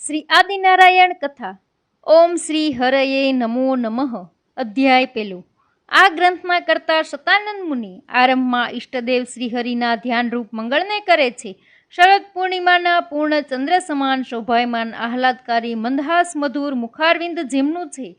શ્રી આદિનારાયણ કથા. ઓમ શ્રી હરયે નમો નમઃ. અધ્યાય પહેલું. આ ગ્રંથમાં કરતા શતાનંદ મુનિ આરંભમાં ઈષ્ટદેવ શ્રીહરિના ધ્યાનરૂપ મંગળને કરે છે. શરદ પૂર્ણિમાના પૂર્ણ ચંદ્ર સમાન શોભાયમાન આહલાદકારી મંદહાસ મધુર મુખારવિંદ જેમનું છે.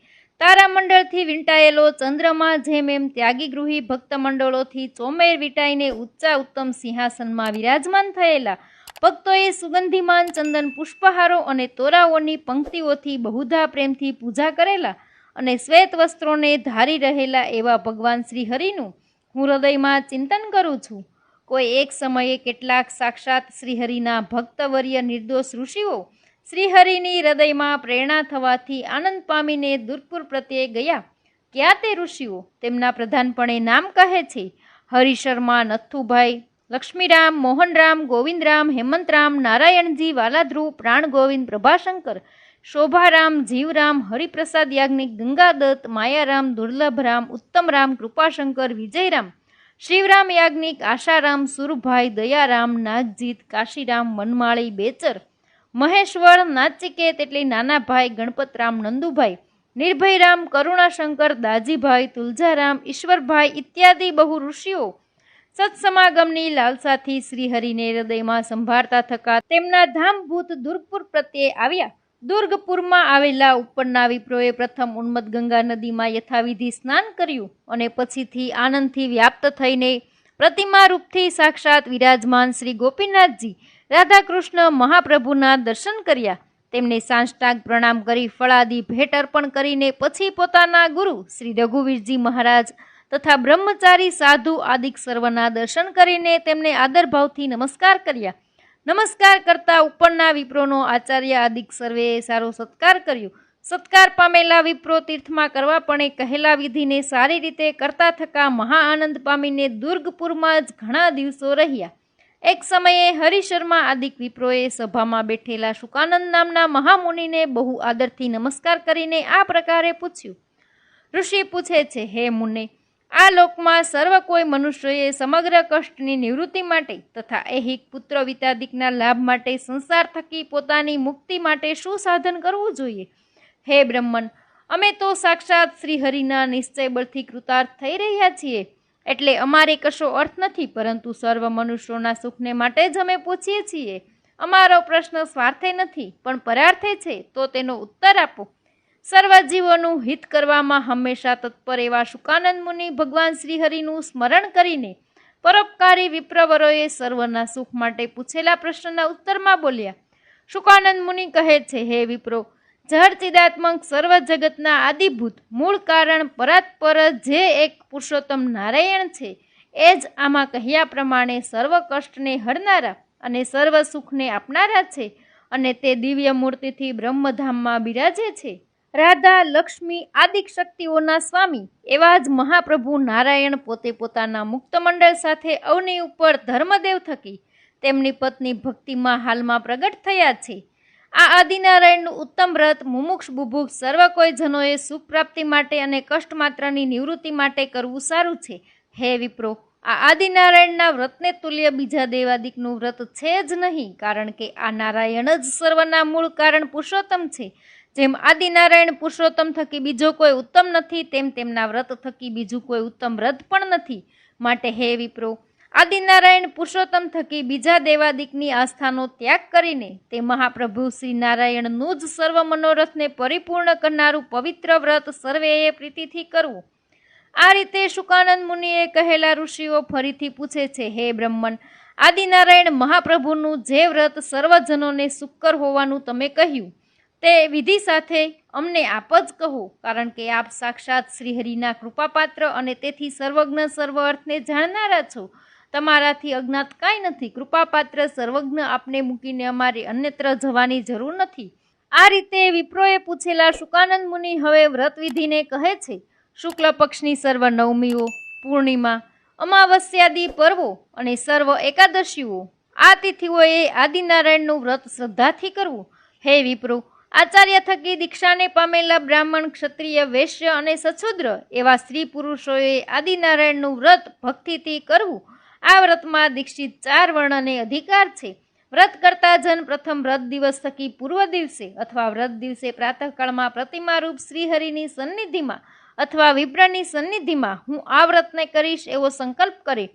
તારામંડળથી વીંટાયેલો ચંદ્રમા જેમ એમ ત્યાગી ગૃહી ભક્ત મંડળોથી ચોમેર વીંટાઈને ઊંચા ઉત્તમ સિંહાસનમાં વિરાજમાન થયેલા ભક્તોએ સુગંધીમાન ચંદન પુષ્પહારો અને તોરાઓની પંક્તિઓથી બહુધા પ્રેમથી પૂજા કરેલા અને શ્વેત વસ્ત્રોને ધારી રહેલા એવા ભગવાન શ્રી હરિનું હું હૃદયમાં ચિંતન કરું છું. કોઈ એક સમયે કેટલાક સાક્ષાત શ્રીહરિના ભક્તવર્ય નિર્દોષ ઋષિઓ શ્રીહરિની હૃદયમાં પ્રેરણા થવાથી આનંદ પામીને દુર્ગપુર પ્રત્યે ગયા. ક્યાં તે ઋષિઓ? તેમના પ્રધાનપણે નામ કહે છે હરિશર્મા, નથુભાઈ, લક્ષ્મીરામ, મોહનરામ, ગોવિંદરામ, હેમંતરામ, નારાયણજી, વાલાધ્રુવ, પ્રાણ ગોવિંદ, પ્રભાશંકર, શોભારામ, જીવરામ, હરિપ્રસાદ યાજ્ઞિક, ગંગાદત્ત, માયારામ, દુર્લભરામ, ઉત્તમરામ, કૃપાશંકર, વિજયરામ, શિવરામ યાજ્ઞિક, આશારામ, સુરભાઈ, દયારામ, નાગજીત, કાશીરામ, વનમાળી, બેચર, મહેશ્વર, નાચિકેત એટલે નાના ભાઈ, ગણપતરામ, નંદુભાઈ, નિર્ભયરામ, કરુણાશંકર, દાજીભાઈ, તુલજારામ, ઈશ્વરભાઈ ઇત્યાદિ બહુ ઋષિઓ સત્સમાગમની લાલસાથી શ્રીહરિને હૃદયમાં સંભાળતા થકા તેમના ધામભૂત દુર્ગપુર પ્રત્યે આવ્યા. દુર્ગપુરમાં આવેલા ઉપરના વિપ્રોએ પ્રથમ ઉન્મત્ત ગંગા નદીમાં યથાવિધિ સ્નાન કર્યું અને પછીથી આનંદથી વ્યાપ્ત થઈને પ્રતિમા રૂપથી સાક્ષાત વિરાજમાન શ્રી ગોપીનાથજી રાધાકૃષ્ણ મહાપ્રભુના દર્શન કર્યા. તેમને સાષ્ટાંગ પ્રણામ કરી ફળાદી ભેટ અર્પણ કરીને પછી પોતાના ગુરુ શ્રી રઘુવીરજી મહારાજ તથા બ્રહ્મચારી સાધુ આદિક સર્વના દર્શન કરીને તેમને આદરભાવથી નમસ્કાર કર્યા. નમસ્કાર કરતા ઉપરના વિપ્રોનો આચાર્ય આદિક સર્વેએ સારો સત્કાર કર્યો. સત્કાર પામેલા વિપ્રો તીર્થમાં કરવા પણ કહેલા વિધિને સારી રીતે કરતા થકા મહા આનંદ પામીને દુર્ગપુરમાં જ ઘણા દિવસો રહ્યા. એક સમયે હરિશર્મા આદિક વિપ્રોએ સભામાં બેઠેલા શુકાનંદ નામના મહામુનિને બહુ આદરથી નમસ્કાર કરીને આ પ્રકારે પૂછ્યું. ઋષિ પૂછે છે, હે મુને, આ લોકમાં સર્વ કોઈ મનુષ્યોએ સમગ્ર કષ્ટની નિવૃત્તિ માટે તથા ऐहिक પુત્ર વિતાદિકના લાભ માટે સંસાર થકી પોતાની મુક્તિ માટે શું સાધન કરવું જોઈએ? હે બ્રહ્મન, અમે તો સાક્ષાત શ્રીહરિના નિશ્ચય બળથી કૃતાર્થ થઈ રહ્યા છીએ, એટલે અમારે કશો અર્થ નથી, પરંતુ સર્વ મનુષ્યોના સુખને માટે જ અમે પૂછીએ છીએ. અમારો પ્રશ્ન સ્વાર્થે નથી પણ પરાર્થે છે, તો તેનો ઉત્તર આપો. સર્વ જીવોનું હિત કરવામાં હંમેશા તત્પર એવા શુકાનંદ મુનિ ભગવાન શ્રીહરિનું સ્મરણ કરીને પરોપકારી વિપ્રવરોએ સર્વના સુખ માટે પૂછેલા પ્રશ્નના ઉત્તરમાં બોલ્યા. શુકાનંદ મુનિ કહે છે, હે વિપ્રો, જળ ચિદાત્મક સર્વ જગતના આદિભૂત મૂળ કારણ પરાત્પર જે એક પુરુષોત્તમ નારાયણ છે, એ જ આમાં કહ્યા પ્રમાણે સર્વ કષ્ટને હરનારા અને સર્વ સુખને આપનારા છે અને તે દિવ્ય મૂર્તિથી બ્રહ્મધામમાં બિરાજે છે. રાધા, લક્ષ્મી આદિક શક્તિઓના સ્વામી એવા જ મહાપ્રભુ નારાયણ પોતે પોતાના મુક્તમંડળ સાથે અવની ઉપર ધર્મદેવ થકી તેમની પત્ની ભક્તિમાં હાલમાં પ્રગટ થયા છે. આ આદિનારાયણનું ઉત્તમ વ્રત મુમુક્ષ બુભુક્ષ સર્વ કોઈ જનોએ સુખ પ્રાપ્તિ માટે અને કષ્ટ માત્રની નિવૃત્તિ માટે કરવું સારું છે. હે વિપ્રો, આ આદિનારાયણના વ્રતને તુલ્ય બીજા દેવાદિકનું વ્રત છે જ નહીં, કારણ કે આ નારાયણ જ સર્વના મૂળ કારણ પુરુષોત્તમ છે. જેમ આદિનારાયણ પુરુષોત્તમ થકી બીજો કોઈ ઉત્તમ નથી, તેમ તેમના વ્રત થકી બીજું કોઈ ઉત્તમ વ્રત પણ નથી. માટે હે વિપ્રો, આદિનારાયણ પુરુષોત્તમ થકી બીજા દેવાદિકની આસ્થાનો ત્યાગ કરીને તે મહાપ્રભુ શ્રી નારાયણનું જ સર્વ મનોરથને પરિપૂર્ણ કરનારું પવિત્ર વ્રત સર્વેએ પ્રીતિથી કરવું. આ રીતે શુકાનંદ મુનિએ કહેલા ઋષિઓ ફરીથી પૂછે છે, હે બ્રહ્મન, આદિનારાયણ મહાપ્રભુનું જે વ્રત સર્વજનોને સુખકર હોવાનું તમે કહ્યું, તે વિધિ સાથે અમને આપ જ કહો, કારણ કે આપ સાક્ષાત શ્રીહરિના કૃપાપાત્ર અને તેથી સર્વજ્ઞ સર્વ અર્થને જાણનારા છો. તમારાથી અજ્ઞાત કાંઈ નથી. કૃપાપાત્ર સર્વજ્ઞ આપને મૂકીને અમારે અન્યત્ર જવાની જરૂર નથી. આ રીતે વિપ્રોએ પૂછેલા શુકાનંદ મુનિ હવે વ્રતવિધિને કહે છે. શુક્લ પક્ષની સર્વ નવમીઓ, પૂર્ણિમા, અમાવસ્યાદી પર્વો અને સર્વ એકાદશીઓ આ તિથિઓએ આદિનારાયણનું વ્રત શ્રદ્ધાથી કરવું. હે વિપ્રો, આચાર્ય થકી દીક્ષાને પામેલા બ્રાહ્મણ, ક્ષત્રિય, વૈશ્ય અને સછુદ્ર એવા સ્ત્રી પુરુષોએ આદિનારાયણનું વ્રત ભક્તિથી કરવું. આ વ્રતમાં દીક્ષિત 4 વર્ણને અધિકાર છે. વ્રત કરતા જન પ્રથમ વ્રત દિવસ થકી પૂર્વ દિવસે અથવા વ્રત દિવસે પ્રાતઃકાળમાં પ્રતિમારૂપ શ્રીહરિની સન્નિધિમાં અથવા વિપ્રની સન્નિધિમાં હું આ વ્રતને કરીશ એવો સંકલ્પ કરે.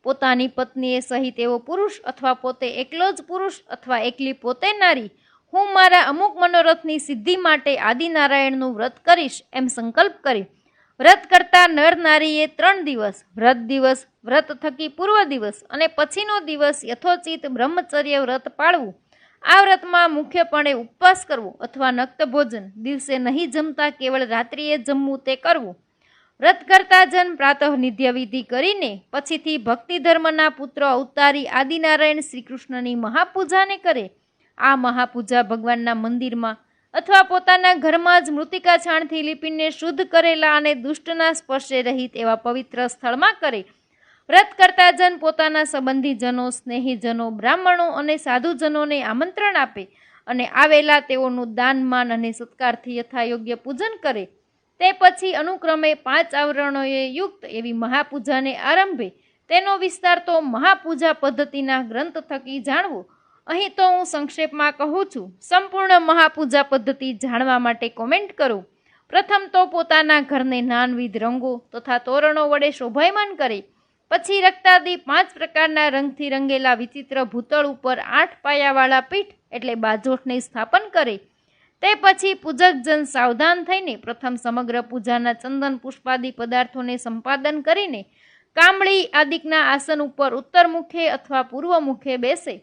પોતાની પત્નીએ સહિત એવો પુરુષ અથવા પોતે એકલો જ પુરુષ અથવા એકલી પોતે નારી હું મારા અમુક મનોરથની સિદ્ધિ માટે આદિનારાયણનું વ્રત કરીશ એમ સંકલ્પ કરે. વ્રત કરતા નર નારીએ 3 દિવસ વ્રત દિવસ, વ્રત થકી પૂર્વ દિવસ અને પછીનો દિવસ યથોચિત બ્રહ્મચર્ય વ્રત પાળવું. આ વ્રતમાં મુખ્યપણે ઉપવાસ કરવો અથવા નક્ત ભોજન, દિવસે નહીં જમતા કેવળ રાત્રિએ જમવું તે કરવું. વ્રત કરતા જન પ્રાતઃ નિધ્ય વિધિ કરીને પછીથી ભક્તિ ધર્મના પુત્ર અવતારી આદિનારાયણ શ્રી કૃષ્ણની મહાપૂજાને કરે. આ મહાપૂજા ભગવાનના મંદિરમાં અથવા પોતાના ઘરમાં જ મૃતિકા છાણથી લીપીને શુદ્ધ કરેલા અને દુષ્ટના સ્પર્શે રહિત એવા પવિત્ર સ્થળમાં કરે. વ્રત કરતા જન પોતાના સંબંધીજનો, સ્નેહીજનો, બ્રાહ્મણો અને સાધુજનોને આમંત્રણ આપે અને આવેલા તેઓનું દાનમાન અને સત્કારથી યથાયોગ્ય પૂજન કરે. તે પછી અનુક્રમે 5 આવરણોએ યુક્ત એવી મહાપૂજાને આરંભે. તેનો વિસ્તાર તો મહાપૂજા પદ્ધતિના ગ્રંથ થકી જાણવો. અહીં તો હું સંક્ષેપમાં કહું છું. સંપૂર્ણ મહાપૂજા પદ્ધતિ જાણવા માટે કોમેન્ટ કરો. પ્રથમ તો પોતાના ઘરને નાનવિધ રંગો તથા તોરણો વડે શોભાયમાન કરે. પછી રક્તાદી 5 પ્રકારના રંગથી રંગેલા વિચિત્ર ભૂતળ ઉપર 8 પાયાવાળા પીઠ એટલે બાજોઠને સ્થાપન કરે. તે પછી પૂજકજન સાવધાન થઈને પ્રથમ સમગ્ર પૂજાના ચંદન પુષ્પાદિ પદાર્થોને સંપાદન કરીને કામળી આદિકના આસન ઉપર ઉત્તર મુખે અથવા પૂર્વ મુખે બેસે.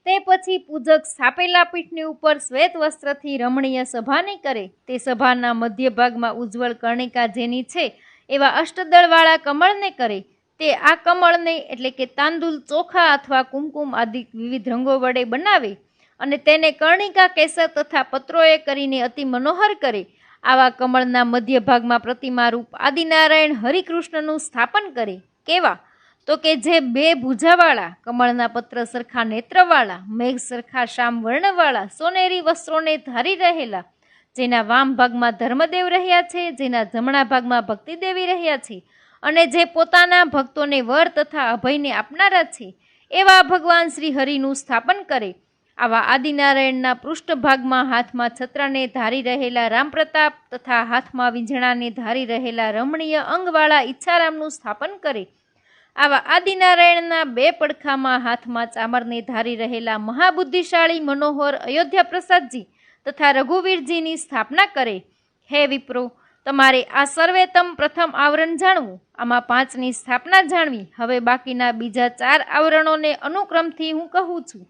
તે પછી પૂજક સ્થાપેલા પીઠની ઉપર શ્વેત વસ્ત્રથી રમણીય સભાને કરે. તે સભાના મધ્ય ભાગમાં ઉજ્જવળ કર્ણિકા જેની છે એવા અષ્ટદળવાળા કમળને કરે. તે આ કમળને એટલે કે તાંદુલ, ચોખા અથવા કુમકુમ આદિ વિવિધ રંગો વડે બનાવે અને તેને કર્ણિકા, કેસર તથા પત્રોએ કરીને અતિ મનોહર કરે. આવા કમળના મધ્ય ભાગમાં પ્રતિમારૂપ આદિનારાયણ હરિકૃષ્ણનું સ્થાપન કરે. કેવા તો કે જે 2 ભુજાવાળા, કમળના પત્ર સરખા નેત્રવાળા, મેઘ સરખા શ્યામ વર્ણવાળા, સોનેરી વસ્ત્રોને ધારી રહેલા, જેના વામ ભાગમાં ધર્મદેવ રહ્યા છે, જેના જમણા ભાગમાં ભક્તિદેવી રહ્યા છે અને જે પોતાના ભક્તોને વર તથા અભયને આપનારા છે એવા ભગવાન શ્રી હરિનું સ્થાપન કરે. આવા આદિનારાયણના પૃષ્ઠભાગમાં હાથમાં છત્રને ધારી રહેલા રામપ્રતાપ તથા હાથમાં વીંઝણાને ધારી રહેલા રમણીય અંગવાળા ઈચ્છારામનું સ્થાપન કરે. આવા આદિનારાયણના 2 પડખામાં હાથમાં ચામરને ધારી રહેલા મહાબુદ્ધિશાળી મનોહર અયોધ્યા પ્રસાદજી તથા રઘુવીરજીની સ્થાપના કરે. હે વિપ્રો, તમારે આ સર્વેતમ પ્રથમ આવરણ જાણવું. આમાં 5ની સ્થાપના જાણવી. હવે બાકીના બીજા 4 આવરણોને અનુક્રમથી હું કહું છું.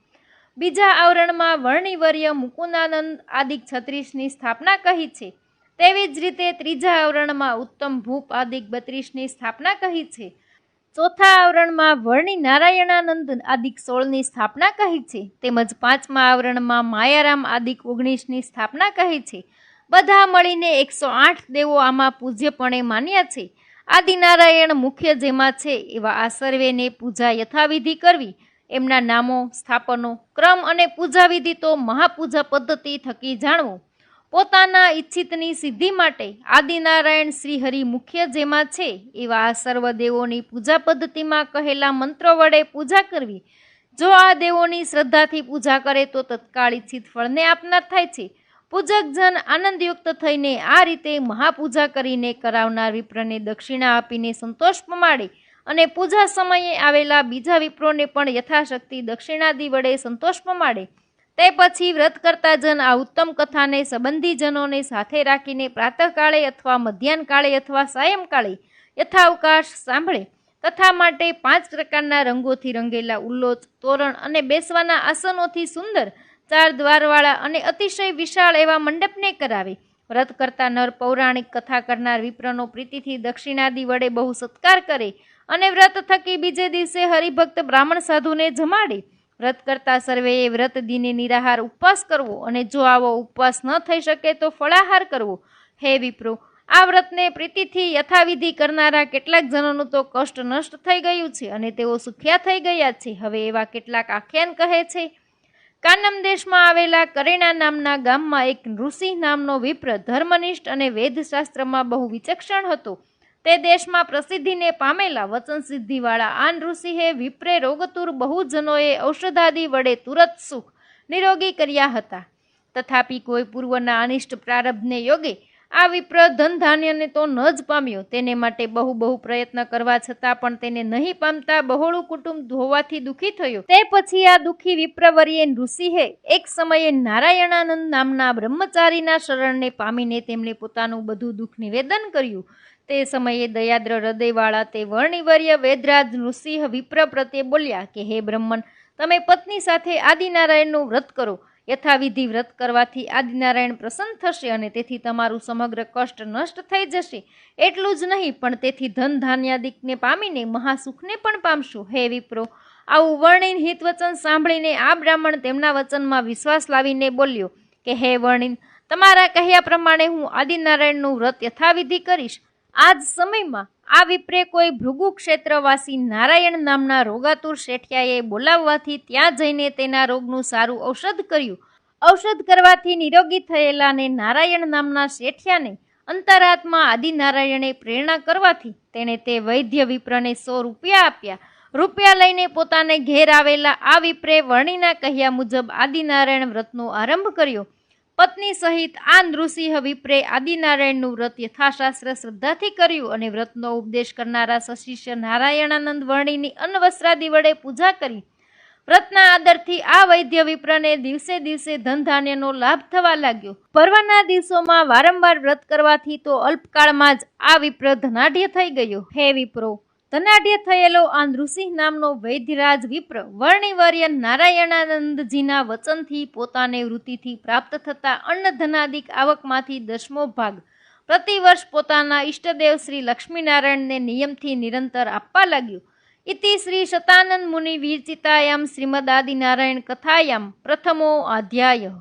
બીજા આવરણમાં વર્ણિવર્ય મુકુંદાનંદ આદિક 36ની સ્થાપના કહી છે. તેવી જ રીતે ત્રીજા આવરણમાં ઉત્તમ ભૂપ આદિક 32ની સ્થાપના કહી છે. ચોથા આવરણમાં વર્ણિ નારાયણાનંદ આદિક 16ની સ્થાપના કહી છે. તેમજ 5મા આવરણમાં માયારામ આદિક 19ની સ્થાપના કહી છે. બધા મળીને 108 દેવો આમાં પૂજ્યપણે માન્યા છે. આદિનારાયણ મુખ્ય જેમાં છે એવા આ સર્વેને પૂજા યથાવિધિ કરવી. એમના નામો, સ્થાપનો, ક્રમ અને પૂજાવિધિ તો મહાપૂજા પદ્ધતિ થકી જાણવો. પોતાના ઈચ્છિતની સિદ્ધિ માટે આદિનારાયણ શ્રીહરિ મુખ્ય જેમાં છે એવા આ સર્વ દેવોની પૂજા પદ્ધતિમાં કહેલા મંત્રો વડે પૂજા કરવી. જો આ દેવોની શ્રદ્ધાથી પૂજા કરે તો તત્કાળ ઈચ્છિત ફળને આપનાર થાય છે. પૂજકજન આનંદયુક્ત થઈને આ રીતે મહાપૂજા કરીને કરાવનાર વિપ્રને દક્ષિણા આપીને સંતોષ પમાડે અને પૂજા સમયે આવેલા બીજા વિપ્રોને પણ યથાશક્તિ દક્ષિણાદિ વડે સંતોષ પમાડે. તે પછી વ્રત કરતા જન આ ઉત્તમ કથાને સંબંધીજનોને સાથે રાખીને પ્રાતઃકાળે અથવા મધ્યાહન કાળે અથવા સાયંકાળે યથાવકાશ સાંભળે. કથા માટે 5 પ્રકારના રંગોથી રંગેલા ઉલ્લોચ, તોરણ અને બેસવાના આસનોથી સુંદર 4 દ્વારવાળા અને અતિશય વિશાળ એવા મંડપને કરાવે. વ્રત કરતા નર પૌરાણિક કથા કરનાર વિપ્રનો પ્રીતિથી દક્ષિણાદિ વડે બહુ સત્કાર કરે અને વ્રત થકી બીજે દિવસે હરિભક્ત બ્રાહ્મણ સાધુને જમાડે. વ્રત કરતા સર્વેએ વ્રત દિને નિરાહાર ઉપવાસ કરવો અને જો આવો ઉપવાસ ન થઈ શકે તો ફળાહાર કરવો. હે વિપ્રો, આ વ્રતને પ્રીતિથી યથાવિધિ કરનારા કેટલાક જનોનું તો કષ્ટ નષ્ટ થઈ ગયું છે અને તેઓ સુખ્યા થઈ ગયા છે. હવે એવા કેટલાક આખ્યાન કહે છે. કાનમ દેશમાં આવેલા કરેણા નામના ગામમાં એક નૃસિંહ નામનો વિપ્ર ધર્મનિષ્ઠ અને વેદશાસ્ત્રમાં બહુ વિચક્ષણ હતો. તે દેશમાં પ્રસિદ્ધિને પામેલા વચન સિદ્ધિવાળા આન ઋષિએ વિપ્રે રોગતુર બહુજનોએ ઔષધાદિ વડે તુરત સુખ નિરોગી કર્યા હતા. તથાપિ કોઈ પૂર્વના અનિષ્ટ પ્રારબ્ધને યોગે આ વિપ્ર ધન ધાન્યને તો ન જ પામ્યો. તેને માટે બહુ પ્રયત્ન કરવા છતાં પણ તેને નહીં પામતા બહોળું કુટુંબ હોવાથી દુઃખી થયો. તે પછી આ દુઃખી વિપ્રવર્યે ઋષિએ એક સમયે નારાયણાનંદ નામના બ્રહ્મચારીના શરણને પામીને તેમણે પોતાનું બધું દુઃખ નિવેદન કર્યું. તે સમયે દયાદ્ર હૃદયવાળા તે વર્ણિવર્ય વેદરાજ ઋષિ વિપ્ર પ્રત્યે બોલ્યા કે હે બ્રહ્મન, તમે પત્ની સાથે આદિનારાયણનું વ્રત કરો. યથાવિધિ વ્રત કરવાથી આદિનારાયણ પ્રસન્ન થશે અને તેથી તમારું સમગ્ર કષ્ટ નષ્ટ થઈ જશે. એટલું જ નહીં પણ તેથી ધન ધાન્યાદિકને પામીને મહાસુખને પણ પામશો. હે વિપ્રો, આવું વર્ણિન હિત વચન સાંભળીને આ બ્રાહ્મણ તેમના વચનમાં વિશ્વાસ લાવીને બોલ્યો કે હે વર્ણિન, તમારા કહ્યા પ્રમાણે હું આદિનારાયણનું વ્રત યથાવિધિ કરીશ. આ જ સમયમાં આ વિપ્રે કોઈ ભૃગુ ક્ષેત્રવાસી નારાયણ નામના રોગાતુર શેઠિયાએ બોલાવવાથી ત્યાં જઈને તેના રોગનું સારું ઔષધ કર્યું. ઔષધ કરવાથી નિરોગી થયેલાને નારાયણ નામના શેઠિયાને અંતરાત્મા આદિનારાયણે પ્રેરણા કરવાથી તેણે તે વૈદ્ય વિપ્રને 100 રૂપિયા આપ્યા. રૂપિયા લઈને પોતાને ઘેર આવેલા આ વિપ્રે વર્ણિના કહ્યા મુજબ આદિનારાયણ વ્રતનો આરંભ કર્યો. પત્ની સહિત આ નૃસિંહ વિપ્રે આદિનારાયણનું વ્રત યથાશાસ્ત્ર શ્રદ્ધાથી કર્યું અને વ્રતનો ઉપદેશ કરનારા સશિષ્ય નારાયણાનંદ વર્ણિની અન્ન વસ્ત્રાદિ વડે પૂજા કરી. વ્રતના આદરથી આ વૈદ્ય વિપ્રને દિવસે દિવસે ધન ધાન્યનો લાભ થવા લાગ્યો. પર્વના દિવસોમાં વારંવાર વ્રત કરવાથી તો અલ્પકાળમાં જ આ વિપ્ર ધનાઢ્ય થઈ ગયો. હે વિપ્રો, ધનાઢ્ય થયેલો આ નૃસિંહ નામનો વૈદ્યરાજ વિપ્ર વર્ણિવર્ય નારાયણાનંદજીના વચનથી પોતાને વૃત્તિથી પ્રાપ્ત થતા અન્ન ધનાદિક આવકમાંથી 10મો ભાગ પ્રતિવર્ષ પોતાના ઈષ્ટદેવ શ્રી લક્ષ્મીનારાયણને નિયમથી નિરંતર આપવા લાગ્યો. ઇતિ શ્રી શતાનંદ મુનિ વિરચિતાયામ શ્રીમદ આદિનારાયણ કથાયામ પ્રથમો અધ્યાય.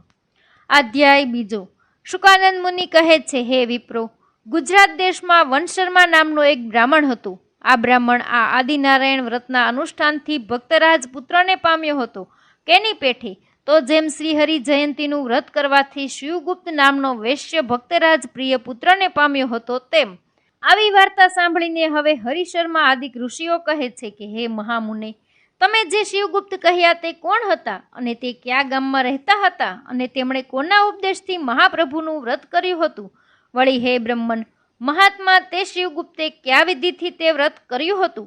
અધ્યાય બીજો. શુકાનંદ મુનિ કહે છે, હે વિપ્રો, ગુજરાત દેશમાં વનશર્મા નામનો એક બ્રાહ્મણ હતો. આ બ્રાહ્મણ આ આદિનારાયણ વ્રતના અનુષ્ઠાનથી ભક્તરાજ પુત્રને પામ્યો હતો. કેની પેઠે? તો જેમ શ્રીહરિ જયંતીનું વ્રત કરવાથી શિવગુપ્ત નામનો વૈશ્ય ભક્તરાજ પ્રિય પુત્રને પામ્યો હતો તેમ. આવી વાર્તા સાંભળીને હવે હરિશર્મા આદિક ઋષિઓ કહે છે કે હે મહામુને, તમે જે શિવગુપ્ત કહ્યા તે કોણ હતા અને તે કયા ગામમાં રહેતા હતા અને તેમણે કોના ઉપદેશથી મહાપ્રભુનું વ્રત કર્યું હતું? વળી હે બ્રહ્મન, મહાત્મા તે શિવગુપ્તે કયા વિધિથી તે વ્રત કર્યું હતું?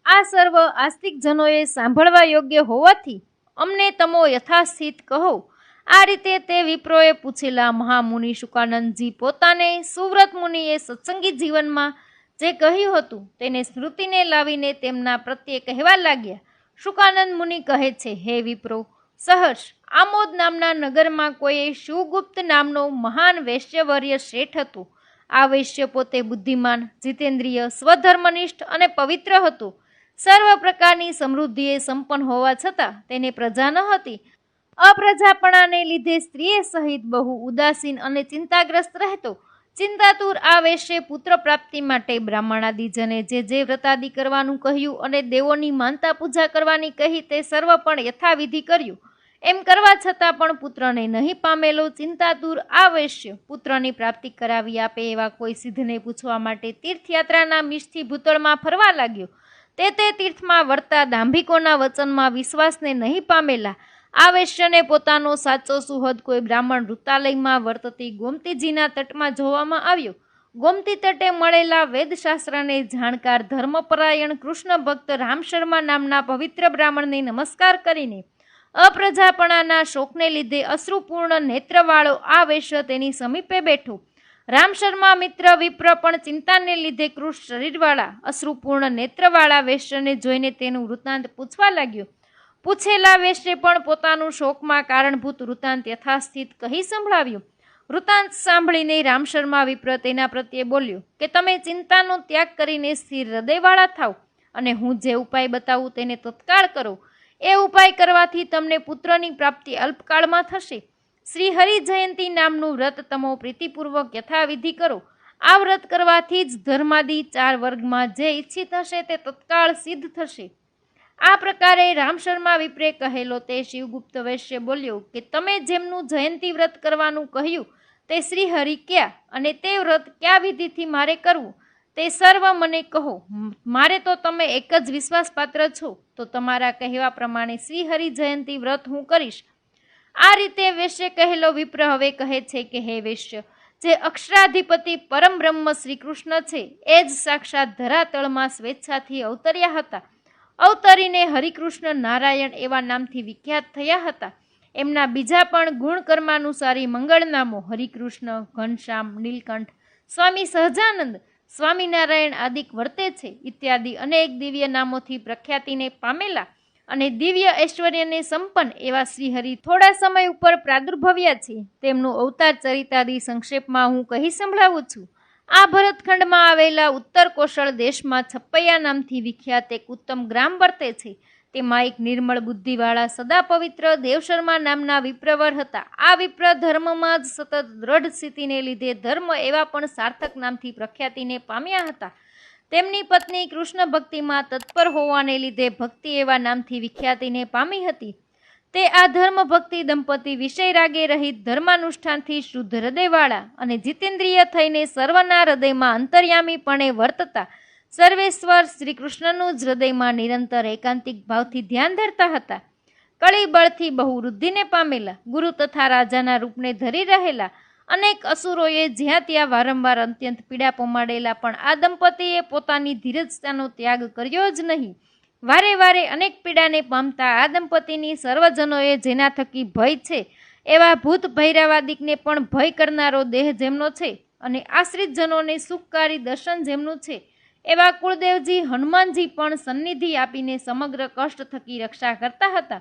આ સર્વ આસ્તિક જનોએ સાંભળવા યોગ્ય હોવાથી અમને તમો યથાસ્થિત કહો. આ રીતે તે વિપ્રોએ પૂછેલા મહામુનિ શુકાનંદજી પોતાને સુવ્રત મુનિએ સત્સંગી જીવનમાં જે કહ્યું હતું તેને સ્મૃતિને લાવીને તેમના પ્રત્યે કહેવા લાગ્યા. શુકાનંદ મુનિ કહે છે, હે વિપ્રો, સહર્ષ આમોદ નામના નગરમાં કોઈ શિવગુપ્ત નામનો મહાન વૈશ્યવર્ય શેઠ હતો. આ વૈશ્ય પોતે બુદ્ધિમાન, જીતેન્દ્રિય, સ્વધર્મનિષ્ઠ અને પવિત્ર હતો. સર્વ પ્રકારની સમૃદ્ધિએ સંપન્ન હોવા છતાં તેને પ્રજા ન હતી. અપ્રજાપણાને લીધે સ્ત્રીએ સહિત બહુ ઉદાસીન અને ચિંતાગ્રસ્ત રહેતો. ચિંતાતુર આ વૈશ્ય પુત્ર પ્રાપ્તિ માટે બ્રાહ્મણાદિજને જે વ્રતાદિ કરવાનું કહ્યું અને દેવોની માનતા પૂજા કરવાની કહી તે સર્વ પણ યથાવિધિ કર્યું. એમ કરવા છતાં પણ પુત્રને નહીં પામેલો ચિંતાતુર આ વૈશ્ય પુત્રની પ્રાપ્તિ કરાવી આપે એવા કોઈ સિદ્ધને પૂછવા માટે તીર્થયાત્રાના મિષ્થી ભૂતળમાં ફરવા લાગ્યો. તે તીર્થમાં વર્તા દાંભિકોના વચનમાં વિશ્વાસને નહીં પામેલા આ વૈશ્યને પોતાનો સાચો સુહદ કોઈ બ્રાહ્મણ ઋતાલયમાં વર્તતી ગોમતીજીના તટમાં જોવામાં આવ્યો. ગોમતી તટે મળેલા વેદશાસ્ત્રને જાણકાર ધર્મપરાયણ કૃષ્ણ ભક્ત રામશર્મા નામના પવિત્ર બ્રાહ્મણને નમસ્કાર કરીને અપ્રજાપણાના શોકને લીધે અશ્રુપૂર્ણ નેત્રવાળો આ વૈશ્ય તેની સમીપે બેઠો. રામશર્મા મિત્ર વિપ્ર પણ ચિંતાને લીધે કૃશ શરીરવાળા અશ્રુપૂર્ણ નેત્રવાળા વૈશ્યને જોઈને તેનું વૃત્તાંત પૂછવા લાગ્યો. પૂછેલા વૈશ્ય પણ પોતાનું શોકમાં કારણભૂત વૃત્તાંત યથાસ્થિત કહી સંભળાવ્યું. વૃત્તાંત સાંભળીને રામશર્મા વિપ્ર તેના પ્રત્યે બોલ્યો કે તમે ચિંતાનો ત્યાગ કરીને સ્થિર હૃદયવાળા થાવ અને હું જે ઉપાય બતાવું તેને તત્કાળ કરો. એ ઉપાય કરવાથી તમને પુત્રની પ્રાપ્તિ અલ્પકાળમાં થશે. શ્રી હરિ જયંતી નામનું વ્રત તમો પ્રીતિપૂર્વક યથાવિધિ કરો. આ વ્રત કરવાથી જ ધર્માદિ 4 વર્ગમાં જે ઈચ્છિત હશે તે તત્કાળ સિદ્ધ થશે. આ પ્રકારે રામશર્મા વિપ્રે કહેલો તે શિવગુપ્ત વૈશ્ય બોલ્યો કે તમે જેમનું જયંતી વ્રત કરવાનું કહ્યું તે શ્રી હરિ ક્યાં અને તે વ્રત કયા વિધિથી મારે કરવું તે સર્વ મને કહો. મારે તો તમે એક જ વિશ્વાસપાત્ર છો, તો તમારા કહેવા પ્રમાણે શ્રીહરિ જયંતી વ્રત હું કરીશ. આ રીતે વેશ્ય કહેલો વિપ્ર હવે કહે છે કે હે વેશ્ય, જે અક્ષરાધિપતિ પરમ બ્રહ્મ શ્રી કૃષ્ણ છે એ જ સાક્ષાત ધરાતળમાં સ્વેચ્છાથી અવતર્યા હતા. અવતરીને હરિકૃષ્ણ નારાયણ એવા નામથી વિખ્યાત થયા હતા. એમના બીજા પણ ગુણ કર્માનુસારી મંગળ નામો હરિકૃષ્ણ, ઘનશ્યામ, નીલકંઠ, સ્વામી સહજાનંદ, સ્વામિનારાયણ આદિક વર્તે છે ઇત્યાદિ અનેક દિવ્ય નામોથી પ્રખ્યાતિને પામેલા અને દિવ્ય ઐશ્વર્યને સંપન્ન એવા શ્રીહરિ થોડા સમય ઉપર પ્રાદુર્ભવ્યા છે. તેમનું અવતાર ચરિતાદિ સંક્ષેપમાં હું કહી સંભળાવું છું. આ ભરતખંડમાં આવેલા ઉત્તર કોશળ દેશમાં છપ્પૈયા નામથી વિખ્યાત એક ઉત્તમ ગ્રામ વર્તે છે. તેમાં એક નિર્મળ બુદ્ધિવાળા સદા પવિત્ર દેવશર્મા નામના વિપ્રવર હતા. આ વિપ્ર ધર્મમાં જ સતત દ્રઢ સ્થિતિને લીધે ધર્મ એવા પણ સાર્થક નામથી પ્રખ્યાતિને પામ્યા હતા. તેમની પત્ની કૃષ્ણ ભક્તિમાં તત્પર હોવાને લીધે ભક્તિ એવા નામથી વિખ્યાતિને પામી હતી. તે આ ધર્મ ભક્તિ દંપતી વિષય રાગે રહિત ધર્માનુષ્ઠાનથી શુદ્ધ હૃદયવાળા અને જીતેન્દ્રિય થઈને સર્વના હૃદયમાં અંતર્યામીપણે વર્તતા સર્વેશ્વર શ્રી કૃષ્ણનું જ હૃદયમાં નિરંતર એકાંતિક ભાવથી ધ્યાન ધરતા હતા. કળીબળથી બહુ વૃદ્ધિને પામેલા, ગુરુ તથા રાજાના રૂપને ધરી રહેલા અનેક અસુરોએ જ્યાં ત્યાં વારંવાર અત્યંત પીડા પમાડેલા, પણ આ દંપતીએ પોતાની ધીરજતાનો ત્યાગ કર્યો જ નહીં. વારે વારે અનેક પીડાને પામતા આ દંપતીની સર્વજનોએ જેના થકી ભય છે એવા ભૂત ભૈરવાદિકને પણ ભય કરનારો દેહ જેમનો છે અને આશ્રિત જનોને સુખકારી દર્શન જેમનું છે એવા કુળદેવજી હનુમાનજી પણ સન્નિધિ આપીને સમગ્ર કષ્ટ થકી રક્ષા કરતા હતા.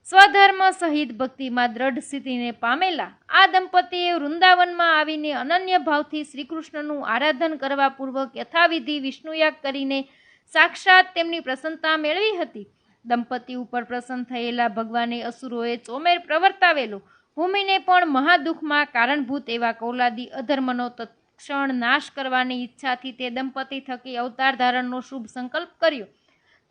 સ્વધર્મ સહિત ભક્તિમાં દ્રઢ સ્થિતિને પામેલા આ દંપતીએ વૃંદાવનમાં આવીને અનન્ય ભાવથી શ્રીકૃષ્ણનું આરાધન કરવા પૂર્વક યથાવિધિ વિષ્ણુયાગ કરીને સાક્ષાત તેમની પ્રસન્નતા મેળવી હતી. દંપતી ઉપર પ્રસન્ન થયેલા ભગવાને અસુરોએ ચોમેર પ્રવર્તાવેલો ભૂમિને પણ મહાદુઃખમાં કારણભૂત એવા કૌલાદી અધર્મનો તત્ક્ષણ નાશ કરવાની ઈચ્છાથી તે દંપતી થકી અવતાર ધારણનો શુભ સંકલ્પ કર્યો.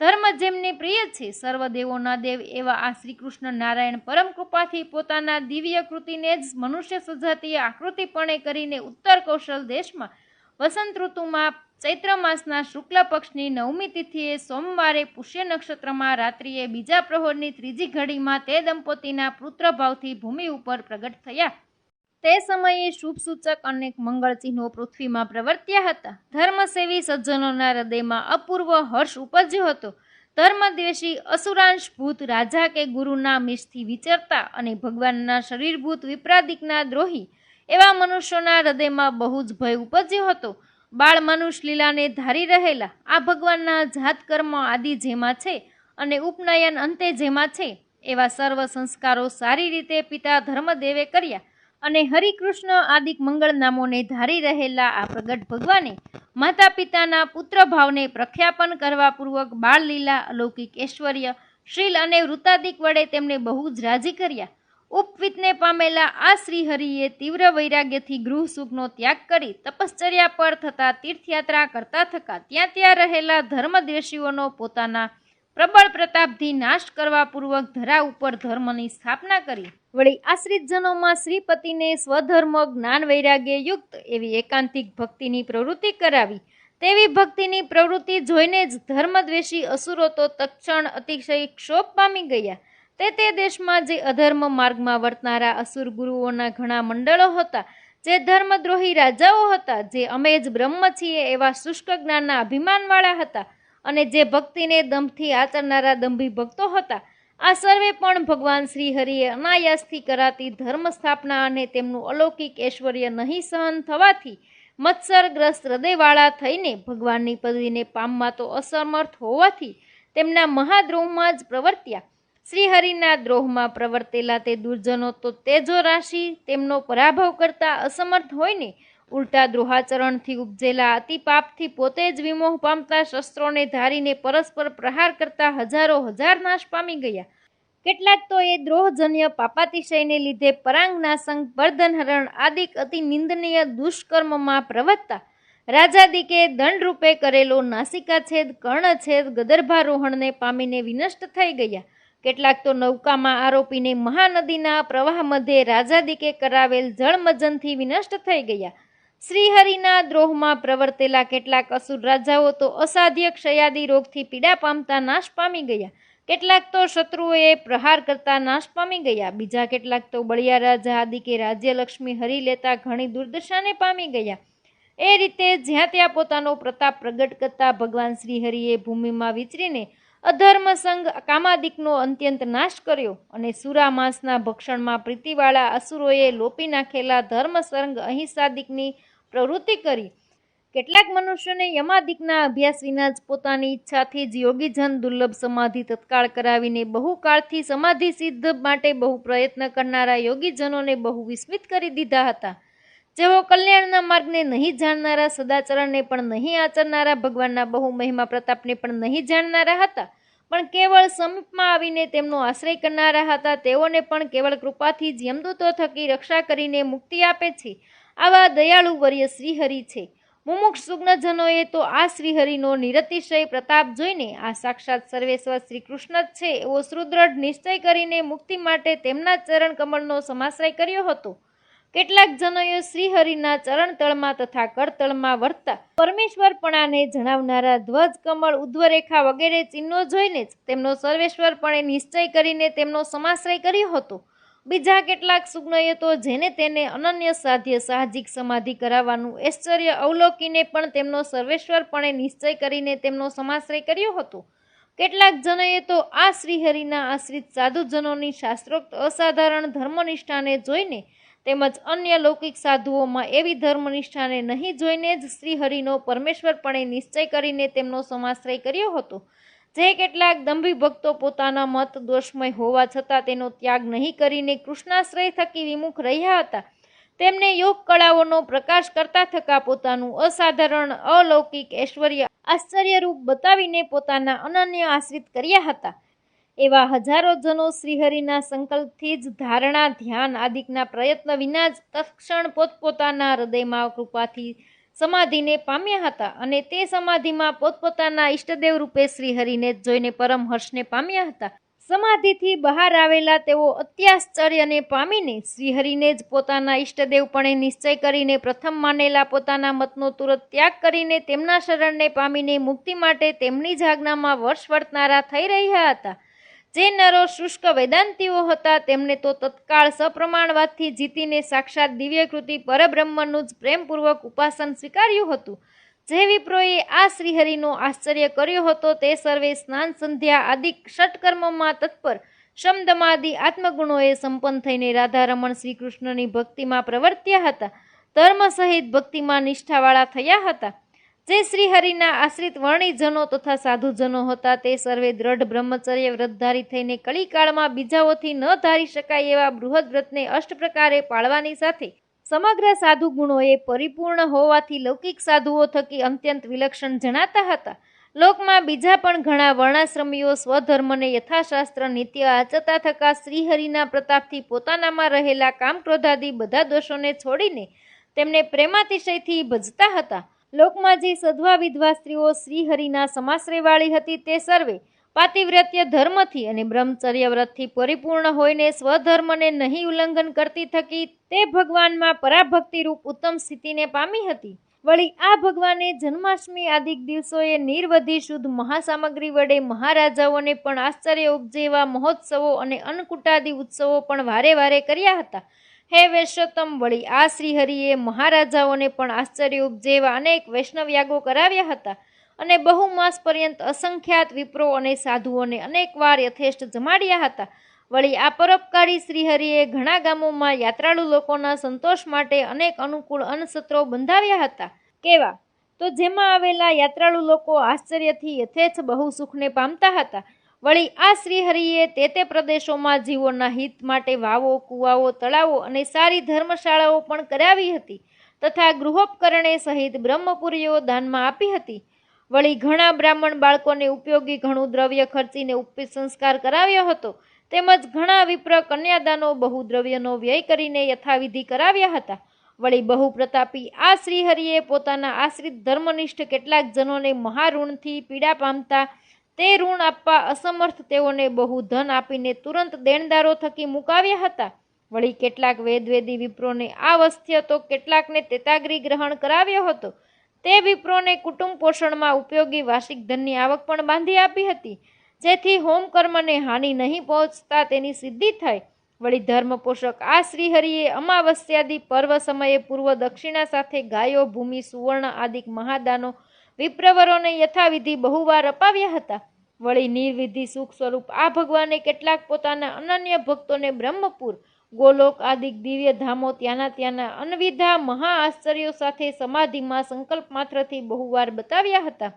ધર્મ જેમને પ્રિય છે, સર્વદેવોના દેવ એવા આ શ્રી કૃષ્ણ નારાયણ પરમ કૃપાથી પોતાના દિવ્ય કૃતિને જ મનુષ્ય સજાતીય આકૃતિપણે કરીને ઉત્તર કૌશલ દેશમાં વસંત ઋતુમાં ચૈત્ર માસના શુક્લ પક્ષની 9મી તિથિએ સોમવારે પુષ્ય નક્ષત્રમાં રાત્રિએ બીજા પ્રહોરની ત્રીજી ઘડીમાં તે દંપતીના પુત્રભાવથી ભૂમિ ઉપર પ્રગટ થયા. તે સમયે શુભ સૂચક અનેક મંગળ ચિહ્નો પૃથ્વીમાં પ્રવર્ત્યા હતા. ધર્મસેવી સજ્જનોના હૃદયમાં અપૂર્વ હર્ષ ઉપજ્યો હતો. ધર્મદ્વેષી અસુરાંશભૂત રાજા કે ગુરુના મિષથી વિચરતા અને ભગવાનના શરીરભૂત વિપ્રાદિકના દ્રોહી એવા મનુષ્યોના હૃદયમાં બહુ જ ભય ઉપજ્યો હતો. બાળ મનુષ્ય લીલાને ધારી રહેલા આ ભગવાનના જાતકર્મ આદિ જેમાં છે અને ઉપનયન અંતે જેમાં છે એવા સર્વ સંસ્કારો સારી રીતે પિતા ધર્મદેવે કર્યા અને હરિકૃષ્ણ આદિક મંગળ નામોને ધારી રહેલા આ પ્રગટ ભગવાને માતા પિતાના પુત્ર ભાવને પ્રખ્યાપન કરવા પૂર્વક બાળ લીલા, અલૌકિક ઐશ્વર્ય, શીલ અને વૃત્તાદિક વડે તેમને બહુ જ રાજી કર્યા. ઉપવિતને પામેલા આ શ્રીહરિએ તીવ્ર વૈરાગ્યથી ગૃહ સુખનો ત્યાગ કરી તપશ્ચર્યા પર થતા તીર્થયાત્રા કરતા થકા ત્યાં રહેલા ધર્મદ્વેષીઓનો પોતાના પ્રબળ પ્રતાપથી નાશ કરવા પૂર્વક ધરા ઉપર ધર્મની સ્થાપના કરી. વળી આશ્રિત જનોમાં શ્રીપતિને સ્વધર્મ જ્ઞાન વૈરાગ્ય યુક્ત એવી એકાંતિક ભક્તિની પ્રવૃત્તિ કરાવી. તેવી ભક્તિની પ્રવૃત્તિ જોઈને જ ધર્મદ્વેષી અસુરો તો તત્ક્ષણ અતિશય ક્ષોભ પામી ગયા. તે દેશમાં જે અધર્મ માર્ગમાં વર્તનારા અસુર ગુરુઓના ઘણા મંડળો હતા, જે ધર્મદ્રોહી રાજાઓ હતા, જે અમે જ બ્રહ્મ છીએ એવા શુષ્ક જ્ઞાનના અભિમાનવાળા હતા અને જે ભક્તિને દંભથી આચરનારા દંભી ભક્તો હતા, આ સર્વે પણ ભગવાન શ્રીહરિએ અનાયાસથી કરાતી ધર્મ સ્થાપના અને તેમનું અલૌકિક ઐશ્વર્ય નહીં સહન થવાથી મત્સરગ્રસ્ત હૃદયવાળા થઈને ભગવાનની પદવીને પામવા તો અસમર્થ હોવાથી તેમના મહાદ્રોહમાં જ પ્રવર્ત્યા. શ્રીહરિના દ્રોહમાં પ્રવર્તેલા તે દુર્જનો તો તેજો રાશિ તેમનો પરાભવ કરતા અસમર્થ હોઈને ઉલટા દ્રોહાચરણથી ઉપજેલા અતિપાપથી પોતે જ વિમોહ પામતા શસ્ત્રોને ધારીને પરસ્પર પ્રહાર કરતા હજારો હજાર નાશ પામી ગયા. કેટલાક તો એ દ્રોહજન્ય પાપાતિશયને લીધે પરાંગનાસંગ, બર્ધનહરણ આદિક અતિ નિંદનીય દુષ્કર્મમાં પ્રવર્તતા રાજાદિકે દંડરૂપે કરેલો નાસિકાછેદ, કર્ણછેદ, ગદર્ભારોહણને પામીને વિનષ્ટ થઈ ગયા. કેટલાક તો નૌકામાં આરોપીને મહાનદીના પ્રવાહ મધ્યે રાજાદિકે કરાવેલ જળમજનથી વિનષ્ટ થઈ ગયા. શ્રીહરિના દ્રોહમાં પ્રવર્તેલા કેટલાક અસુર રાજાઓ તો અસાધ્ય ક્ષયાદી રોગથી પીડા પામતા નાશ પામી ગયા, કેટલાક તો શત્રુઓએ પ્રહાર કરતા નાશ પામી ગયા, બીજા કેટલાક તો બળિયા રાજા આદિ કે રાજ્યલક્ષ્મી હરી લેતા ઘણી દુર્દશાને પામી ગયા. એ રીતે જ્યાં ત્યાં પોતાનો પ્રતાપ પ્રગટ કરતા ભગવાન શ્રીહરિએ ભૂમિમાં વિચરીને અધર્મ સંગ કામાદિકનો અત્યંત નાશ કર્યો અને સુરામાંસના ભક્ષણમાં પ્રીતિવાળા અસુરોએ લોપી નાખેલા ધર્મ સંગ અહિંસાદિકની પ્રવૃત્તિ કરી. કેટલાક મનુષ્યોને યમાદિકના અભ્યાસ વિના જ પોતાની ઈચ્છાથી જ યોગીજન દુર્લભ સમાધિ તત્કાળ કરાવીને બહુ કાળથી સમાધિ સિદ્ધ માટે બહુ પ્રયત્ન કરનારા યોગીજનોને બહુ વિસ્મિત કરી દીધા હતા. જેઓ કલ્યાણના માર્ગને નહીં જાણનારા, સદાચરણને પણ નહીં આચરનારા, ભગવાનના બહુ મહિમા પ્રતાપને પણ નહીં જાણનારા હતા, પણ કેવળ સમીપમાં આવીને તેમનો આશ્રય કરનારા હતા, તેઓને પણ કેવળ કૃપાથી જ યમદૂતો થકી રક્ષા કરીને મુક્તિ આપે છે. આવા દયાળુ વર્ય શ્રીહરિ છે. મુમુક્ષ સુગ્નજનોએ તો આ શ્રીહરિનો નિરતિશય પ્રતાપ જોઈને આ સાક્ષાત સર્વેશ્વર શ્રી કૃષ્ણ જ છે એવો સુદૃઢ નિશ્ચય કરીને મુક્તિ માટે તેમના ચરણ કમળનો સમાશ્રય કર્યો હતો. કેટલાક જનોએ શ્રીહરિના ચરણ તળમાં તથા કરતળમાં વર્તતા પરમેશ્વરપણાને જણાવનારા ધ્વજ, કમળ, ઉધ્વરેખા વગેરે ચિહ્નો જોઈને જ તેમનો સર્વેશ્વરપણે નિશ્ચય કરીને તેમનો સમાશ્રય કર્યો હતો. બીજા કેટલાક સુગ્નોએ તો જેને તેને અનન્ય સાધ્ય સાહજિક સમાધિ કરાવવાનું ઐશ્વર્ય અવલોકીને પણ તેમનો સર્વેશ્વરપણે નિશ્ચય કરીને તેમનો સમાશ્રય કર્યો હતો. કેટલાક જનોએ તો આ શ્રીહરિના આશ્રિત સાધુજનોની શાસ્ત્રોક્ત અસાધારણ ધર્મનિષ્ઠાને જોઈને તેમજ અન્ય લૌકિક સાધુઓમાં એવી ધર્મનિષ્ઠાને નહીં જોઈને જ શ્રીહરિનો પરમેશ્વરપણે નિશ્ચય કરીને તેમનો સમાશ્રય કર્યો હતો. જે કેટલાક દંભી ભક્તો પોતાના મત દોષમય હોવા છતાં તેનો ત્યાગ નહીં કરીને કૃષ્ણાશ્રય થકી વિમુખ રહ્યા હતા, તેમને યોગ કળાઓનો પ્રકાશ કરતા થકા પોતાનું અસાધારણ અલૌકિક ઐશ્વર્ય આશ્ચર્યરૂપ બતાવીને પોતાના અનન્ય આશ્રિત કર્યા હતા. એવા હજારો જનો શ્રીહરિના સંકલ્પથી જ ધારણા, ધ્યાન આદિકના પ્રયત્ન વિના જ તત્ક્ષણ પોતપોતાના હૃદયમાં કૃપાથી સમાધિને પામ્યા હતા અને તે સમાધિમાં પોતપોતાના ઈષ્ટદેવ રૂપે શ્રીહરિને જ જોઈને પરમ હર્ષને પામ્યા હતા. સમાધિથી બહાર આવેલા તેઓ અત્યાશ્ચર્યને પામીને શ્રીહરિને જ પોતાના ઈષ્ટદેવપણે નિશ્ચય કરીને પ્રથમ માનેલા પોતાના મતનો તુરત ત્યાગ કરીને તેમના શરણને પામીને મુક્તિ માટે તેમની જ આજ્ઞામાં વર્ષ વર્તનારા થઈ રહ્યા હતા. જે નરો શુષ્ક વેદાંતિઓ હતા તેમને તો તત્કાળ સપ્રમાણવાદથી જીતીને સાક્ષાત દિવ્યકૃતિ પરબ્રહ્મનું જ પ્રેમપૂર્વક ઉપાસન સ્વીકાર્યું હતું. જે વિપ્રોએ આ શ્રીહરિનો આશ્ચર્ય કર્યો હતો તે સર્વે સ્નાન, સંધ્યા આદિ ષટકર્મમાં તત્પર, શમદમાદિ આત્મગુણોએ સંપન્ન થઈને રાધારમણ શ્રીકૃષ્ણની ભક્તિમાં પ્રવર્ત્યા હતા, ધર્મ સહિત ભક્તિમાં નિષ્ઠાવાળા થયા હતા. જે શ્રીહરિના આશ્રિત વર્ણિજનો તથા સાધુજનો હતા તે સર્વે દ્રઢ બ્રહ્મચર્ય વ્રતધારી થઈને કલિકાળમાં બીજાઓથી ન ધારી શકાય એવા બૃહદ વ્રતને અષ્ટ પ્રકારે પાળવાની સાથે સમગ્ર સાધુ ગુણોએ પરિપૂર્ણ હોવાથી લૌકિક સાધુઓ થકી અત્યંત વિલક્ષણ જણાતા હતા. લોકમાં બીજા પણ ઘણા વર્ણાશ્રમીઓ સ્વધર્મને યથાશાસ્ત્ર નિત્ય આચરતા થકા શ્રીહરિના પ્રતાપથી પોતાનામાં રહેલા કામ, ક્રોધાદિ બધા દોષોને છોડીને તેમને પ્રેમાતિશયથી ભજતા હતા. લોકમાં જે સધવા વિધવા સ્ત્રીઓ શ્રીહરિના સમાશ્રયવાળી હતી તે સર્વે પાતિવ્રત્ય ધર્મથી અને બ્રહ્મચર્ય વ્રતથી પરિપૂર્ણ હોઈને સ્વધર્મને નહીં ઉલ્લંઘન કરતી થકી તે ભગવાનમાં પરાભક્તિરૂપ ઉત્તમ સ્થિતિને પામી હતી. વળી આ ભગવાને જન્માષ્ટમી આદિક દિવસોએ નિર્વધિ શુદ્ધ મહાસામગ્રી વડે મહારાજાઓને પણ આશ્ચર્ય ઉપજેવા મહોત્સવો અને અન્નકૂટાદિ ઉત્સવો પણ વારે વારે કર્યા હતા. હે વૈશ્વતમ, વળી આ શ્રીહરિએ મહારાજાઓને પણ આશ્ચર્ય ઉપજેવા અનેક વૈષ્ણવયાગો કરાવ્યા હતા અને બહુ માસ પર્યંત અસંખ્યાત વિપ્રો અને સાધુઓને અનેક વાર યથેષ્ટ જમાડ્યા હતા. વળી આ પરોપકારી શ્રીહરિએ ઘણા ગામોમાં યાત્રાળુ લોકોના સંતોષ માટે અનેક અનુકૂળ અન્નસત્રો બંધાવ્યા હતા. કેવા તો જેમાં આવેલા યાત્રાળુ લોકો આશ્ચર્યથી યથેચ્છ બહુ સુખને પામતા હતા. વળી આ શ્રીહરિએ તે પ્રદેશોમાં જીવોના હિત માટે વાવો, કુવાઓ, તળાવો અને સારી ધર્મશાળાઓ પણ કરાવી હતી તથા ગૃહોપકરણે સહિત બ્રહ્મપુરીઓ દાનમાં આપી હતી. વળી ઘણા બ્રાહ્મણ બાળકોને ઉપયોગી ઘણું દ્રવ્ય ખર્ચીને ઉપી સંસ્કાર કરાવ્યો હતો. તેમજ ઘણા વિપ્ર કન્યાદાનો બહુ દ્રવ્યનો વ્યય કરીને યથાવિધિ કરાવ્યા હતા. વળી બહુ પ્રતાપી આ શ્રીહરિએ પોતાના આશ્રિત ધર્મનિષ્ઠ કેટલાક જનોને મહાઋણથી પીડા પામતા તે ઋણ આપવા અસમર્થ તેઓને બહુ ધન આપીને તુરંત દેણદારો થકી મુકાવ્યા હતા. વળી કેટલાક વેદવેદી વિપ્રોને આ વસ્ત્ય તો કેટલાકને તેતાગ્રી ગ્રહણ કરાવ્યો હતો. તે વિપ્રોને કુટુંબ પોષણમાં ઉપયોગી વાર્ષિક ધનની આવક પણ બાંધી આપી હતી, જેથી હોમ કર્મને હાનિ નહીં પહોંચતા તેની સિદ્ધિ થાય. વળી ધર્મપોષક આ શ્રીહરિએ અમાવસ્યાદી પર્વ સમયે પૂર્વ દક્ષિણા સાથે ગાયો, ભૂમિ, સુવર્ણ આદિક મહાદાનો વિપ્રવરોને યથાવિધિ બહુવાર અપાવ્યા હતા. વળી નિર્વિધિ સુખ સ્વરૂપ આ ભગવાને કેટલાક પોતાના અનન્ય ભક્તોને બ્રહ્મપુર, ગોલોક આદિક દિવ્ય ધામો ત્યાંના અનવિધા મહા આશ્ચર્યો સાથે સમાધિમાં સંકલ્પ માત્રથી બહુવાર બતાવ્યા હતા.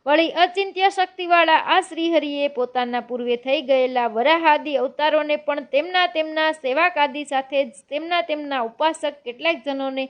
વળી અચિંત્ય શક્તિવાળા આ શ્રીહરિએ પોતાના પૂર્વે થઈ ગયેલા વરાહાદી અવતારોને પણ તેમના સેવાકાદી સાથે જ તેમના ઉપાસક કેટલાક જનોને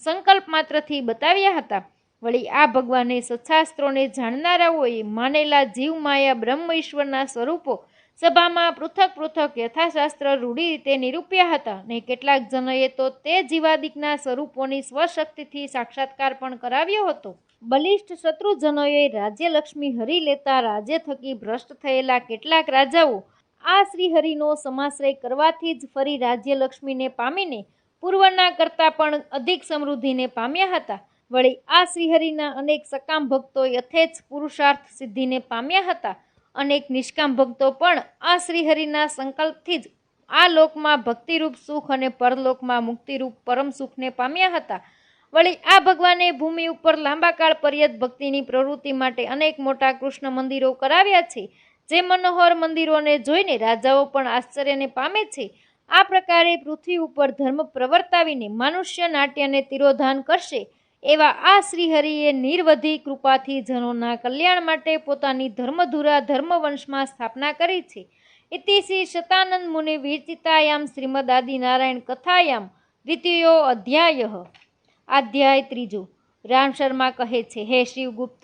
સંકલ્પ માત્રથી બતાવ્યા હતા. વળી આ ભગવાને સત્શાસ્ત્રોને જાણનારાઓએ માનેલા જીવ માયા બ્રહ્મ ઈશ્વરના સ્વરૂપો સભામાં પૃથક યથાશાસ્ત્ર રૂઢી રીતે નિરૂપ્યા હતા, ને કેટલાક જનોએ તો તે જીવાદિકના સ્વરૂપોની સ્વશક્તિથી સાક્ષાત્કાર પણ કરાવ્યો હતો. બલિષ્ઠ શત્રુજનોએ રાજ્યલક્ષ્મી હરી લેતા રાજ્ય થકી ભ્રષ્ટ થયેલા કેટલાક રાજાઓ આ શ્રીહરિનો સમાશ્રય કરવાથી જ ફરી રાજ્યલક્ષ્મીને પામીને પૂર્વના કરતાં પણ અધિક સમૃદ્ધિને પામ્યા હતા. વળી આ શ્રીહરિના અનેક સકામ ભક્તો યથેચ્છ પુરુષાર્થ સિદ્ધિને પામ્યા હતા. અનેક નિષ્કામ ભક્તો પણ આ શ્રીહરિના સંકલ્પથી જ આ લોકમાં ભક્તિરૂપ સુખ અને પરલોકમાં મુક્તિરૂપ પરમ સુખને પામ્યા હતા. વળી આ ભગવાને ભૂમિ ઉપર લાંબા કાળ પર્યંત ભક્તિની પ્રવૃત્તિ માટે અનેક મોટા કૃષ્ણ મંદિરો કરાવ્યા છે, જે મનોહર મંદિરોને જોઈને રાજાઓ પણ આશ્ચર્યને પામે છે. આ પ્રકારે પૃથ્વી ઉપર ધર્મ પ્રવર્તાવીને મનુષ્ય નાટ્યને તિરોધાન કરશે એવા આ શ્રીહરિએ નિર્વધિ કૃપાથી જનોના કલ્યાણ માટે પોતાની ધર્મધુરા ધર્મવંશમાં સ્થાપના કરી છે. ઇતિ શ્રી શતાનંદ મુનિ વિરચિતાયામ શ્રીમદ આદિનારાયણ કથાયામ દ્વિતીયો અધ્યાયઃ. અધ્યાય ત્રીજો. રામ શર્મા કહે છે, હે શિવગુપ્ત,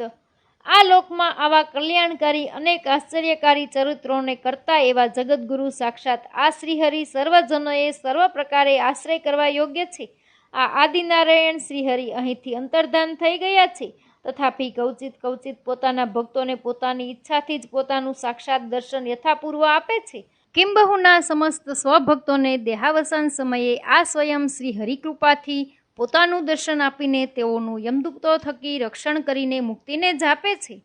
આ લોકમાં આવા કલ્યાણકારી અનેક આશ્ચર્યકારી ચરિત્રોને કરતા એવા જગતગુરુ સાક્ષાત આ શ્રીહરિ સર્વજનોએ સર્વ પ્રકારે આશ્રય કરવા યોગ્ય છે. આ આદિનારાયણ શ્રીહરિ અહીંથી અંતર્ધાન થઈ ગયા છે, તથાપી કવચિત પોતાના ભક્તોને પોતાની ઈચ્છાથી જ પોતાનું સાક્ષાત દર્શન યથાપૂર્વ આપે છે. કિંબહુના સમસ્ત સ્વભક્તોને દેહાવસાન સમયે આ સ્વયં શ્રીહરિ કૃપાથી પોતાનું દર્શન આપીને તેઓનું યમદૂતો થકી રક્ષણ કરીને મુક્તિને જ આપે છે.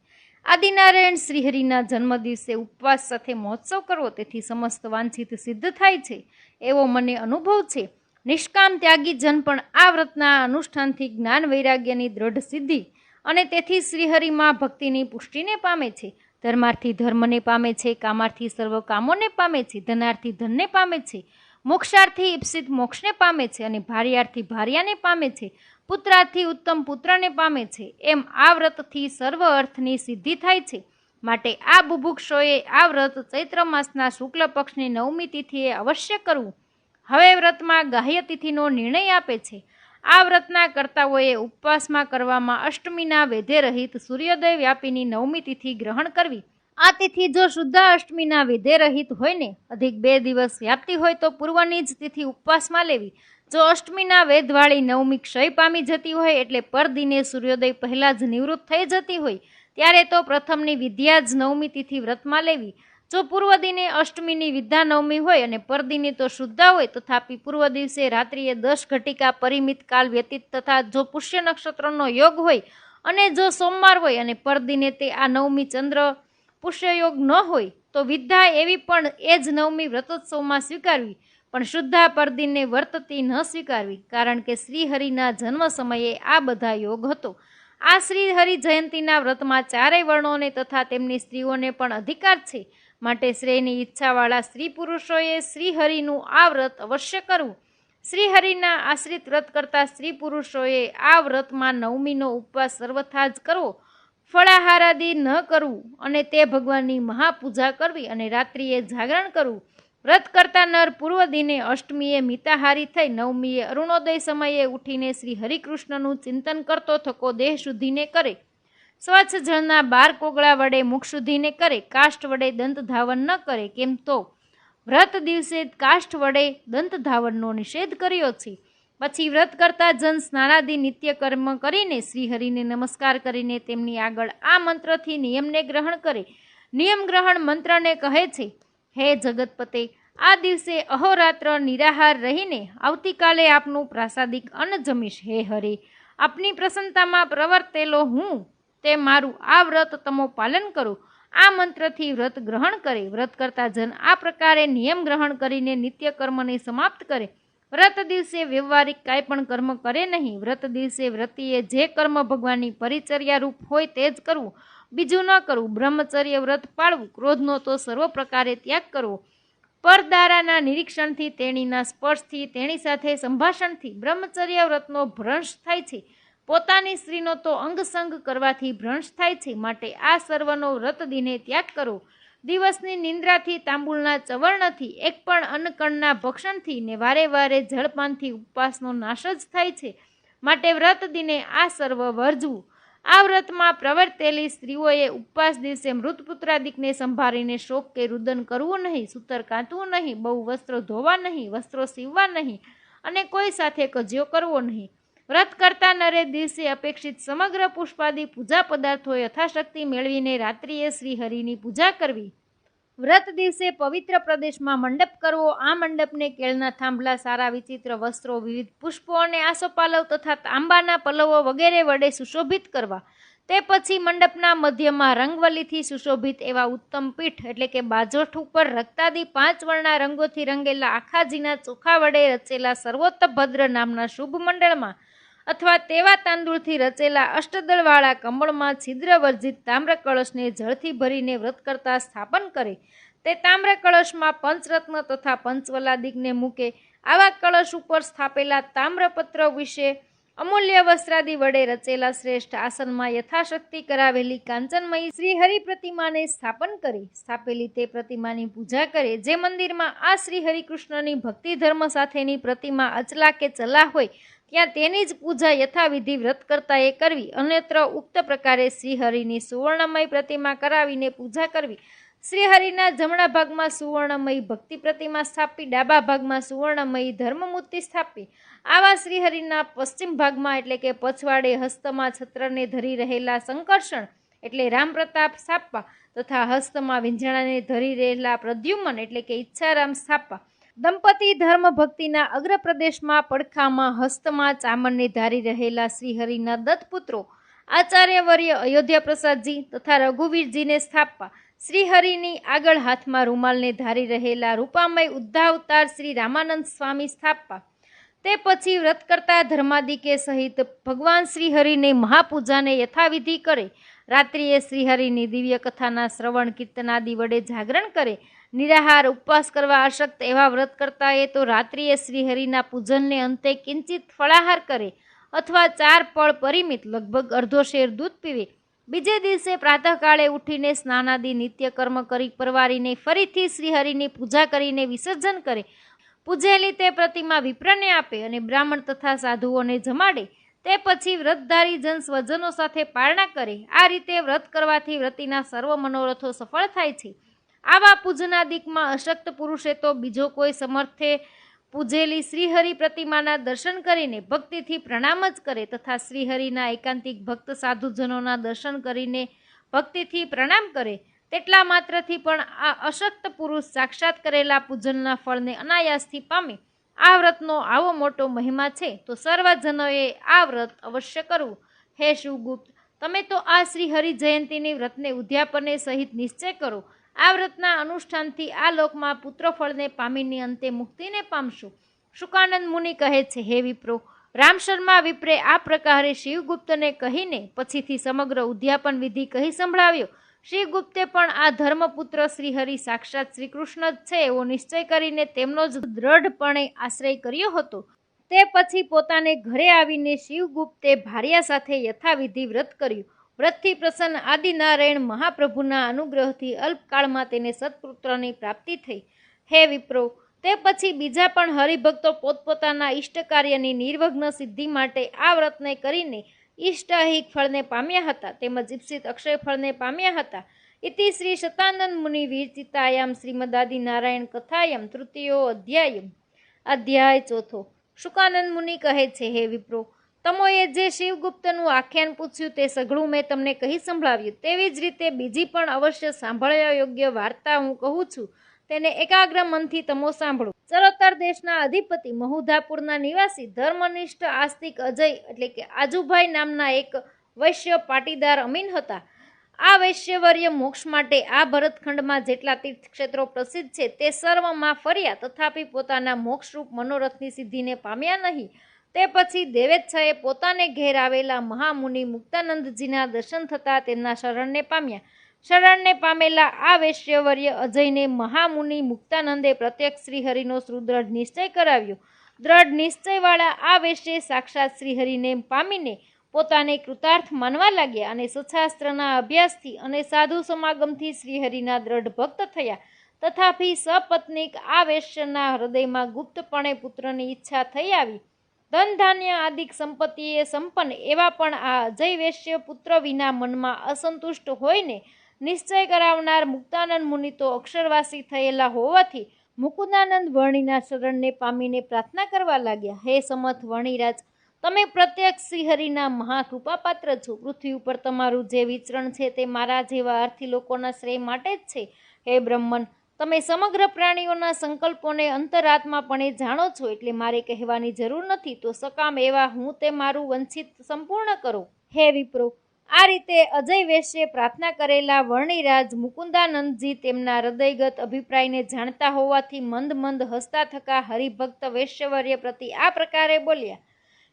આદિનારાયણ શ્રીહરિના જન્મદિવસે ઉપવાસ સાથે મહોત્સવ કરવો, તેથી સમસ્ત વાંછિત સિદ્ધ થાય છે એવો મને અનુભવ છે. નિષ્કામ ત્યાગી જન પણ આ વ્રતના અનુષ્ઠાનથી જ્ઞાન વૈરાગ્યની દ્રઢ સિદ્ધિ અને તેથી શ્રીહરિમાં ભક્તિની પુષ્ટિને પામે છે. ધર્માર્થી ધર્મને પામે છે, કામાર્થી સર્વ કામોને પામે છે, ધનાર્થી ધનને પામે છે, મોક્ષાર્થી ઈપ્સિત મોક્ષને પામે છે, અને ભાર્યાર્થી ભાર્યાને પામે છે, પુત્રાર્થી ઉત્તમ પુત્રને પામે છે. એમ આ વ્રતથી સર્વ અર્થની સિદ્ધિ થાય છે. માટે આ બુભુક્ષોએ આ વ્રત ચૈત્ર માસના શુક્લ પક્ષની 9મી તિથિએ અવશ્ય કરવું. હવે વ્રતમાં ગાહ્ય તિથિનો નિર્ણય આપે છે. આ વ્રતના કર્તાઓએ ઉપવાસમાં કરવામાં અષ્ટમીના વેધે રહિત સૂર્યોદય વ્યાપીની 9મી તિથિ ગ્રહણ કરવી. આ તિથિ જો શુદ્ધા અષ્ટમીના વિધે રહિત હોય ને અધિક 2 દિવસ વ્યાપતી હોય તો પૂર્વની જ તિથિ ઉપવાસમાં લેવી. જો અષ્ટમીના વેધવાળી 9મી ક્ષય પામી જતી હોય, એટલે પરદિને સૂર્યોદય પહેલાં જ નિવૃત્ત થઈ જતી હોય, ત્યારે તો પ્રથમની વિદ્યા જ 9મી તિથિ વ્રતમાં લેવી. જો પૂર્વ દિને અષ્ટમીની વિદ્યા 9મી હોય અને પરદિને તો શુદ્ધા હોય, તથાપી પૂર્વ દિવસે રાત્રિએ 10 ઘટિકા પરિમિત કાલ વ્યતીત તથા જો પુષ્ય નક્ષત્રનો યોગ હોય અને જો સોમવાર હોય અને પરદિને તે આ 9મી ચંદ્ર પુષ્યયોગ ન હોય તો વિદ્યા એવી પણ એ જ 9મી વ્રતોત્સવમાં સ્વીકારવી, પણ શુદ્ધા પરદિને વર્તતી ન સ્વીકારવી, કારણ કે શ્રીહરિના જન્મ સમયે આ બધા યોગ હતો. આ શ્રીહરિ જયંતીના વ્રતમાં 4 વર્ણોને તથા તેમની સ્ત્રીઓને પણ અધિકાર છે. માટે શ્રેયની ઈચ્છાવાળા સ્ત્રી પુરુષોએ શ્રીહરિનું આ વ્રત અવશ્ય કરવું. શ્રીહરિના આશ્રિત વ્રત કરતા સ્ત્રી પુરુષોએ આ વ્રતમાં 9મીનો ઉપવાસ સર્વથા જ કરવો, ફળાહારાદી ન કરવું, અને તે ભગવાનની મહાપૂજા કરવી અને રાત્રિએ જાગરણ કરવું. વ્રત કરતા નર પૂર્વ દિને અષ્ટમીએ મિતાહારી થઈ 9મીએ અરુણોદય સમયે ઉઠીને શ્રી હરિકૃષ્ણનું ચિંતન કરતો થકો દેહ શુદ્ધિને કરે. સ્વચ્છ જળના 12 કોગળા વડે મુખ શુદ્ધિને કરે. કાષ્ઠ વડે દંત ધાવન ન કરે, કેમ તો વ્રત દિવસે કાષ્ઠ વડે દંત ધાવનનો નિષેધ કર્યો છે. પછી વ્રત કરતા જન સ્નાનાદિ નિત્ય કર્મ કરીને શ્રીહરિને નમસ્કાર કરીને તેમની આગળ આ મંત્રથી નિયમને ગ્રહણ કરે. નિયમ ગ્રહણ મંત્રને કહે છે, હે જગતપતે, આ દિવસે અહોરાત્ર નિરાહાર રહીને આવતીકાલે આપનું પ્રાસાદિક અન્ન જમીશ. હે હરે, આપની પ્રસન્નતામાં પ્રવર્તેલો હું તે મારું આ વ્રત તમો પાલન કરો. આ મંત્રથી વ્રત ગ્રહણ કરે. વ્રત કરતા જન આ પ્રકારે નિયમ ગ્રહણ કરીને નિત્ય કર્મને સમાપ્ત કરે. વ્રત દિવસે વ્યવહારિક કાંઈ પણ કર્મ કરે નહીં. વ્રત દિવસે વ્રતીએ જે કર્મ ભગવાનની પરિચર્યા રૂપ હોય તે જ કરવું, બીજું ન કરવું. બ્રહ્મચર્ય વ્રત પાળવું. ક્રોધનો તો સર્વ પ્રકારે ત્યાગ કરવો. પરદારાના નિરીક્ષણથી, તેણીના સ્પર્શથી, તેણી સાથે સંભાષણથી બ્રહ્મચર્ય વ્રતનો ભ્રંશ થાય છે. પોતાની સ્ત્રીનો તો અંગસંગ કરવાથી ભ્રંશ થાય છે. માટે આ સર્વનો વ્રત દિને ત્યાગ કરો. દિવસની નિંદ્રાથી, તાંબુલના ચવર્ણથી, એક પણ અન્નકણના ભક્ષણથી ને વારે વારે જળપાનથી ઉપવાસનો નાશ જ થાય છે. માટે વ્રત દિને આ સર્વ વર્જવું. આ વ્રતમાં પ્રવર્તેલી સ્ત્રીઓએ ઉપવાસ દિવસે મૃતપુત્રાદિકને સંભાળીને શોક કે રુદન કરવું નહીં, સૂતર કાંતવું નહીં, બહુ વસ્ત્રો ધોવા નહીં, વસ્ત્રો સીવવા નહીં અને કોઈ સાથે કજિયો કરવો નહીં. વ્રત કરતા નરે દિવસે અપેક્ષિત સમગ્ર પુષ્પાદિ પૂજા પદાર્થો યથાશક્તિ મેળવીને રાત્રિએ શ્રીહરિની પૂજા કરવી. વ્રત દિવસે પવિત્ર પ્રદેશમાં મંડપ કરવો. આ મંડપને કેળના થાંભલા, સારા વિચિત્ર વસ્ત્રો, વિવિધ પુષ્પો અને આસોપાલવ તથા તાંબાના પલવો વગેરે વડે સુશોભિત કરવા. તે પછી મંડપના મધ્યમાં રંગવલીથી સુશોભિત એવા ઉત્તમ પીઠ એટલે કે બાજોઠ ઉપર રક્તાદી 5 વર્ણના રંગોથી રંગેલા આખાજીના ચોખા વડે રચેલા સર્વોત્તભદ્ર નામના શુભ મંડળમાં અથવા તેવા તાંદુળથી રચેલા અષ્ટદળવાળા કમળમાં છિદ્ર વર્જિત તામ્ર કળશને જળથી ભરીને વ્રત કરતા સ્થાપન કરે. તે તામ્ર કળશમાં પંચરત્ન તથા પંચવલાદિકને મૂકે. આવા કળશ ઉપર સ્થાપેલા તામ્રપત્ર વિશે અમૂલ્ય વસ્ત્રાદિ વડે રચેલા શ્રેષ્ઠ આસનમાં યથાશક્તિ કરાવેલી કાંચનમયી શ્રીહરિ પ્રતિમાને સ્થાપન કરી સ્થાપેલી તે પ્રતિમાની પૂજા કરે. જે મંદિરમાં આ શ્રી હરિકૃષ્ણની ભક્તિ ધર્મ સાથેની પ્રતિમા અચલા કે ચલા હોય ત્યાં તેની જ પૂજા યથાવિધિ વ્રત કરતાએ કરવી. અન્યત્ર ઉક્ત પ્રકારે શ્રીહરિની સુવર્ણમય પ્રતિમા કરાવીને પૂજા કરવી. શ્રીહરિના જમણા ભાગમાં સુવર્ણમયી ભક્તિ પ્રતિમા સ્થાપી, ડાબા ભાગમાં સુવર્ણમયી ધર્મમૂર્તિ સ્થાપી. આવા શ્રીહરિના પશ્ચિમ ભાગમાં એટલે કે પછવાડે હસ્તમાં છત્રને ધરી રહેલા સંકર્ષણ એટલે રામપ્રતાપ સ્થાપવા તથા હસ્તમાં વિંઝાણાને ધરી રહેલા પ્રદ્યુમન એટલે કે ઈચ્છારામ સ્થાપવા. દંપતી ધર્મ ભક્તિના અગ્રપ્રદેશમાં પડખામાં હસ્તમાં ચામરને ધારી રહેલા શ્રીહરિના દત્તપુત્રો આચાર્યવર્ય અયોધ્યા પ્રસાદજી તથા રઘુવીરજીને સ્થાપવા. શ્રીહરિની આગળ હાથમાં રૂમાલને ધારી રહેલા રૂપામય ઉદ્ધાવતાર શ્રી રામાનંદ સ્વામી સ્થાપવા. તે પછી વ્રત કરતા ધર્માદિકે સહિત ભગવાન શ્રીહરિને મહાપૂજાને યથાવિધિ કરે. રાત્રિએ શ્રીહરિની દિવ્ય કથાના શ્રવણ કીર્તનાદિ વડે જાગરણ કરે. નિરાહાર ઉપવાસ કરવા અશક્ત એવા વ્રત કરતાએ તો રાત્રિએ શ્રીહરિના પૂજનને અંતે કિંચિત ફળાહાર કરે અથવા 4 પળ પરિમિત લગભગ અડધો શેર દૂધ પીવે. બીજે દિવસે પ્રાતઃકાળે ઉઠીને સ્નાનાદિ નિત્ય કર્મ કરી પરવારીને ફરીથી શ્રીહરિની પૂજા કરીને વિસર્જન કરે. પૂજેલી તે પ્રતિમા વિપ્રને આપે અને બ્રાહ્મણ તથા સાધુઓને જમાડે. તે પછી વ્રતધારી જન સ્વજનો સાથે પારણા કરે. આ રીતે વ્રત કરવાથી વ્રતિના સર્વ મનોરથો સફળ થાય છે. આવા પૂજનાદિકમાં અશક્ત પુરુષે તો બીજો કોઈ સમર્થે પૂજેલી શ્રીહરિ પ્રતિમાના દર્શન કરીને ભક્તિથી પ્રણામ જ કરે તથા શ્રીહરિના એકાંતિક ભક્ત સાધુજનોના દર્શન કરીને ભક્તિથી પ્રણામ કરે. તેટલા માત્રથી પણ આ અશક્ત પુરુષ સાક્ષાત કરેલા પૂજનના ફળને અનાયાસથી પામે. આ વ્રતનો આવો મોટો મહિમા છે તો સર્વજનોએ આ વ્રત અવશ્ય કરવું. હે શિવગુપ્ત, તમે તો આ શ્રીહરિ જયંતીની વ્રતને ઉદ્યાપને સહિત નિશ્ચય કરો. આ વ્રતના અનુષ્ઠાનથી આ લોકમાં પુત્રફળને પામીને અંતે મુક્તિને પામશું. શુકાનંદ મુનિ કહે છે, હે વિપ્રો, રામ શર્મા વિપ્રે આ પ્રકારે શિવગુપ્તને કહીને પછીથી સમગ્ર ઉદ્યાપન વિધિ કહી સંભળાવ્યો. શ્રીગુપ્તે પણ આ ધર્મપુત્ર શ્રીહરિ સાક્ષાત શ્રીકૃષ્ણ જ છે એવો નિશ્ચય કરીને તેમનો જ દ્રઢપણે આશ્રય કર્યો હતો. તે પછી પોતાને ઘરે આવીને શિવગુપ્તે ભાર્યા સાથે યથાવિધિ વ્રત કર્યું. વ્રતથી પ્રસન્ન આદિનારાયણ મહાપ્રભુના અનુગ્રહથી અલ્પકાળમાં તેને સત્પુત્રની પ્રાપ્તિ થઈ. હે વિપ્રો, તે પછી બીજા પણ હરિભક્તો પોતપોતાના ઇષ્ટ કાર્યની નિર્વિઘ્ન સિદ્ધિ માટે આ વ્રતને કરીને ઇષ્ટહિક ફળને પામ્યા હતા તેમજ ઇપ્સિત અક્ષય ફળને પામ્યા હતા. ઇતિ શ્રી શતાનંદ મુનિ વિરચિતાયામ શ્રીમદાદિ નારાયણ કથાયામ તૃતીયો અધ્યાય ચોથો. શુકાનંદ મુનિ કહે છે, હે વિપ્રો, તમોએ જે શિવગુપ્તનું આખ્યાન પૂછ્યું તે સઘળું મેં તમને કહી સંભળાવ્યું. તેવી જ રીતે બીજી પણ અવશ્ય સાંભળવા યોગ્ય વાર્તા હું કહું છું. તેને એકાગ્ર મનથી તમો સાંભળો. ચરોતર દેશના અધિપતિ મહુધાપુરના નિવાસી ધર્મનિષ્ઠ આસ્તિક અજય એટલે કે આજુભાઈ નામના એક વૈશ્ય પાટીદાર અમીન હતા. આ વૈશ્યવર્ય મોક્ષ માટે આ ભરતખંડમાં જેટલા તીર્થક્ષેત્રો પ્રસિદ્ધ છે તે સર્વમાં ફર્યા, તથાપિ પોતાના મોક્ષરૂપ મનોરથની સિદ્ધિને પામ્યા નહીં. તે પછી દેવેચ્છાએ પોતાને ઘેર આવેલા મહામુનિ મુક્તાનંદજીના દર્શન થતા તેમના શરણને પામ્યા. શરણને પામેલા આ વૈશ્યવર્ય અજયને મહામુનિ મુક્તાનંદે પ્રત્યક્ષ શ્રીહરિનો સુદૃઢ નિશ્ચય કરાવ્યો. દ્રઢ નિશ્ચયવાળા આ વૈશ્ય સાક્ષાત શ્રીહરિને પામીને પોતાને કૃતાર્થ માનવા લાગ્યા અને સત્શાસ્ત્રના અભ્યાસથી અને સાધુ સમાગમથી શ્રીહરિના દ્રઢ ભક્ત થયા. તથાપિ સપત્નીક આ વૈશ્યના હૃદયમાં ગુપ્તપણે પુત્રની ઈચ્છા થઈ આવી. ધન ધાન્ય આદિક સંપત્તિએ સંપન્ન એવા પણ આ અજય વૈશ્ય પુત્ર વિના મનમાં અસંતુષ્ટ હોઈને નિશ્ચય કરાવનાર મુક્તાનંદ મુનિ તો અક્ષરવાસી થયેલા હોવાથી મુકુંદાનંદ વર્ણિના શરણને પામીને પ્રાર્થના કરવા લાગ્યા. હે સમર્થ વર્ણિરાજ, તમે પ્રત્યક્ષ શ્રીહરિના મહાકૃપાપાત્ર છો. પૃથ્વી ઉપર તમારું જે વિચરણ છે તે મારા જેવા અર્થી લોકોના શ્રેય માટે જ છે. હે બ્રહ્મન, તમે સમગ્ર પ્રાણીઓના સંકલ્પોને અંતરાત્માપણે જાણો છો, એટલે મારે કહેવાની જરૂર નથી. તો સકામ એવા હું તે મારું વંચિત સંપૂર્ણ કરો. હે વિપ્રો, આ રીતે અજય વૈશ્યે પ્રાર્થના કરેલા વર્ણિરાજ મુકુંદાનંદજી તેમના હૃદયગત અભિપ્રાયને જાણતા હોવાથી મંદ મંદ હસતા થકા હરિભક્ત વૈશ્યવર્ય પ્રતિ આ પ્રકારે બોલ્યા.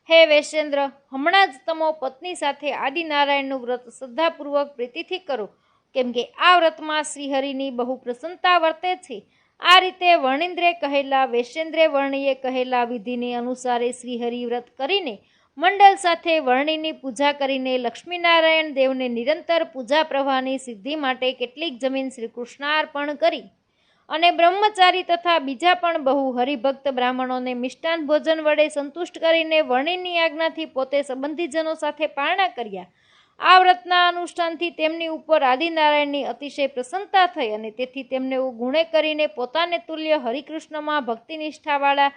હે વૈશ્યેન્દ્ર, હમણાં જ તમો પત્ની સાથે આદિનારાયણનું વ્રત શ્રદ્ધાપૂર્વક પ્રીતિથી કરો, કેમ કે આ વ્રતમાં શ્રીહરિની બહુ પ્રસન્નતા વર્તે છે. આ રીતે વર્ણિન્દ્રે કહેલા વૈશ્યેન્દ્રે વર્ણિએ કહેલા વિધિને અનુસારે શ્રીહરિ વ્રત કરીને મંડળ સાથે વર્ણિની પૂજા કરીને લક્ષ્મીનારાયણ દેવને નિરંતર પૂજા પ્રવાહની સિદ્ધિ માટે કેટલીક જમીન શ્રીકૃષ્ણાર્પણ કરી અને બ્રહ્મચારી તથા બીજા પણ બહુ હરિભક્ત બ્રાહ્મણોને મિષ્ટાન ભોજન વડે સંતુષ્ટ કરીને વર્ણિની આજ્ઞાથી પોતે સંબંધીજનો સાથે પારણા કર્યા. આ વ્રતના અનુષ્ઠાનથી તેમની ઉપર આદિનારાયણની અતિશય પ્રસન્નતા થઈ અને તેથી તેમને ગુણે કરીને પોતાને તુલ્ય હરિકૃષ્ણમાં ભક્તિનિષ્ઠાવાળા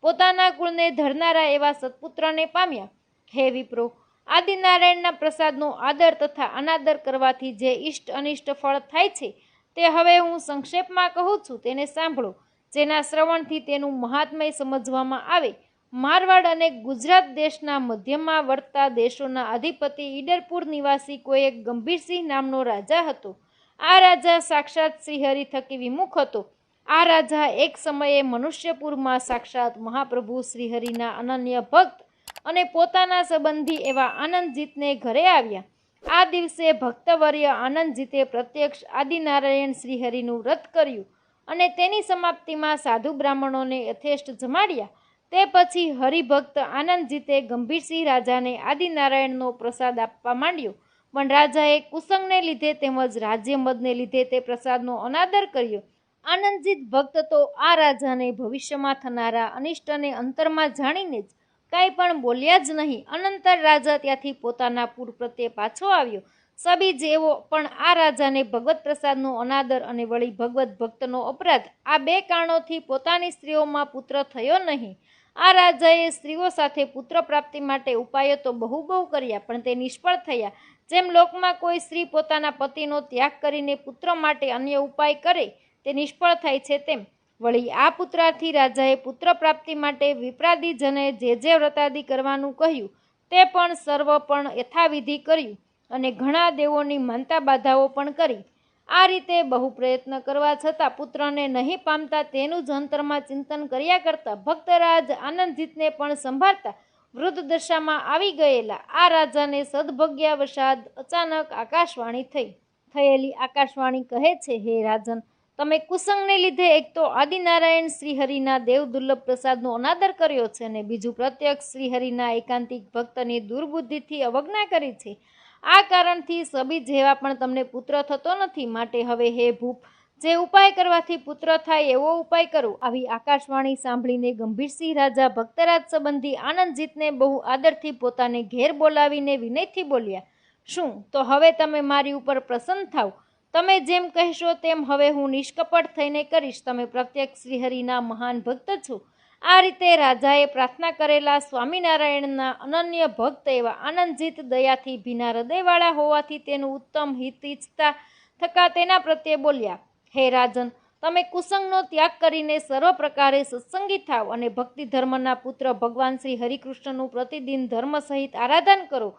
પોતાના કુળને ધરનારા એવા સત્પુત્રને પામ્યા. હે વિપ્રો, આદિનારાયણના પ્રસાદનો આદર તથા અનાદર કરવાથી જે ઇષ્ટ અનિષ્ટ ફળ થાય છે તે હવે હું સંક્ષેપમાં કહું છું, તેને સાંભળો. જેના શ્રવણથી તેનું મહાત્મય સમજવામાં આવે. મારવાડ અને ગુજરાત દેશના મધ્યમાં વર્તતા દેશોના અધિપતિ ઈડરપુર નિવાસી કોઈ એક ગંભીરસિંહ નામનો રાજા હતો. આ રાજા સાક્ષાત શ્રીહરિ થકી વિમુખ હતો. આ રાજા એક સમયે મનુષ્યપુરમાં સાક્ષાત મહાપ્રભુ શ્રીહરિના અનન્ય ભક્ત અને પોતાના સંબંધી એવા આનંદજીતને ઘરે આવ્યા. આ દિવસે ભક્તવર્ય આનંદજીતે પ્રત્યક્ષ આદિનારાયણ શ્રીહરિનું વ્રત કર્યું અને તેની સમાપ્તિમાં સાધુ બ્રાહ્મણોને યથેષ્ટ જમાડ્યા. તે પછી હરિભક્ત આનંદજીતે ગંભીરસિંહ રાજાને આદિનારાયણનો પ્રસાદ આપવા માંડ્યો, પણ રાજાએ કુસંગને લીધે તેમજ રાજ્યમદને લીધે તે પ્રસાદનો અનાદર કર્યો. આનંદજીત ભક્ત તો આ રાજાને ભવિષ્યમાં થનારા અનિષ્ટને અંતરમાં જાણીને જ કાંઈ પણ બોલ્યા જ નહીં. અનંતર રાજા ત્યાંથી પોતાના પૂર પ્રત્યે પાછો આવ્યો. સબી જેવો પણ આ રાજાને ભગવત પ્રસાદનો અનાદર અને વળી ભગવત ભક્તનો અપરાધ, આ બે કારણોથી પોતાની સ્ત્રીઓમાં પુત્ર થયો નહીં. આ રાજાએ સ્ત્રીઓ સાથે પુત્ર પ્રાપ્તિ માટે ઉપાયો તો બહુ કર્યા, પણ તે નિષ્ફળ થયા. જેમ લોકમાં કોઈ સ્ત્રી પોતાના પતિનો ત્યાગ કરીને પુત્ર માટે અન્ય ઉપાય કરે તે નિષ્ફળ થાય છે, તેમ વળી આ પુત્રાર્થી રાજાએ પુત્ર પ્રાપ્તિ માટે વિપ્રાદિજને જે વ્રતાદિ કરવાનું કહ્યું તે પણ સર્વ પણ યથાવિધિ કર્યું અને ઘણા દેવોની માનતા બાધાઓ પણ કરી. આ રીતે બહુ પ્રયત્ન કરવા છતાં પુત્રને નહીં પામતા તેનું જ અંતરમાં ચિંતન કર્યા કરતા ભક્તરાજ આનંદજીતને પણ સંભાળતા વૃદ્ધ દશામાં આવી ગયેલા આ રાજાને સદભાગ્યવશાદ અચાનક આકાશવાણી થયેલી આકાશવાણી કહે છે, હે રાજન, તમે કુસંગને લીધે એક તો આદિનારાયણ શ્રીહરિના દેવ દુર્લભ પ્રસાદનો અનાદર કર્યો છે અને બીજું પ્રત્યક્ષ શ્રીહરિના એકાંતિક ભક્તની દુર્બુદ્ધિથી અવજ્ઞા કરી છે. આ કારણથી સબી જેવા પણ તમને પુત્ર થતો નથી. માટે હવે હે ભૂપ, જે ઉપાય કરવાથી પુત્ર થાય એવો ઉપાય કરો. આવી આકાશવાણી સાંભળીને ગંભીરસિંહ રાજા ભક્તરાજ સંબંધી આનંદજીતને બહુ આદરથી પોતાને ઘેર બોલાવીને વિનયથી બોલ્યા, શું તો હવે તમે મારી ઉપર પ્રસન્ન થાવ? તમે જેમ કહેશો તેમ હવે હું નિષ્કપટ થઈને કરીશ. તમે પ્રત્યક્ષ શ્રીહરિના મહાન ભક્ત છો. આ રીતે રાજાએ પ્રાર્થના કરેલા સ્વામિનારાયણના અનન્ય ભક્ત એવા આનંદજીત દયાથી ભીના હૃદયવાળા હોવાથી તેનું ઉત્તમ હિત ઈચ્છતા થકા તેના પ્રત્યે બોલ્યા, હે રાજન, તમે કુસંગનો ત્યાગ કરીને સર્વ પ્રકારે સત્સંગી થાવ અને ભક્તિ ધર્મના પુત્ર ભગવાન શ્રી હરિકૃષ્ણનું પ્રતિદિન ધર્મ સહિત આરાધન કરો.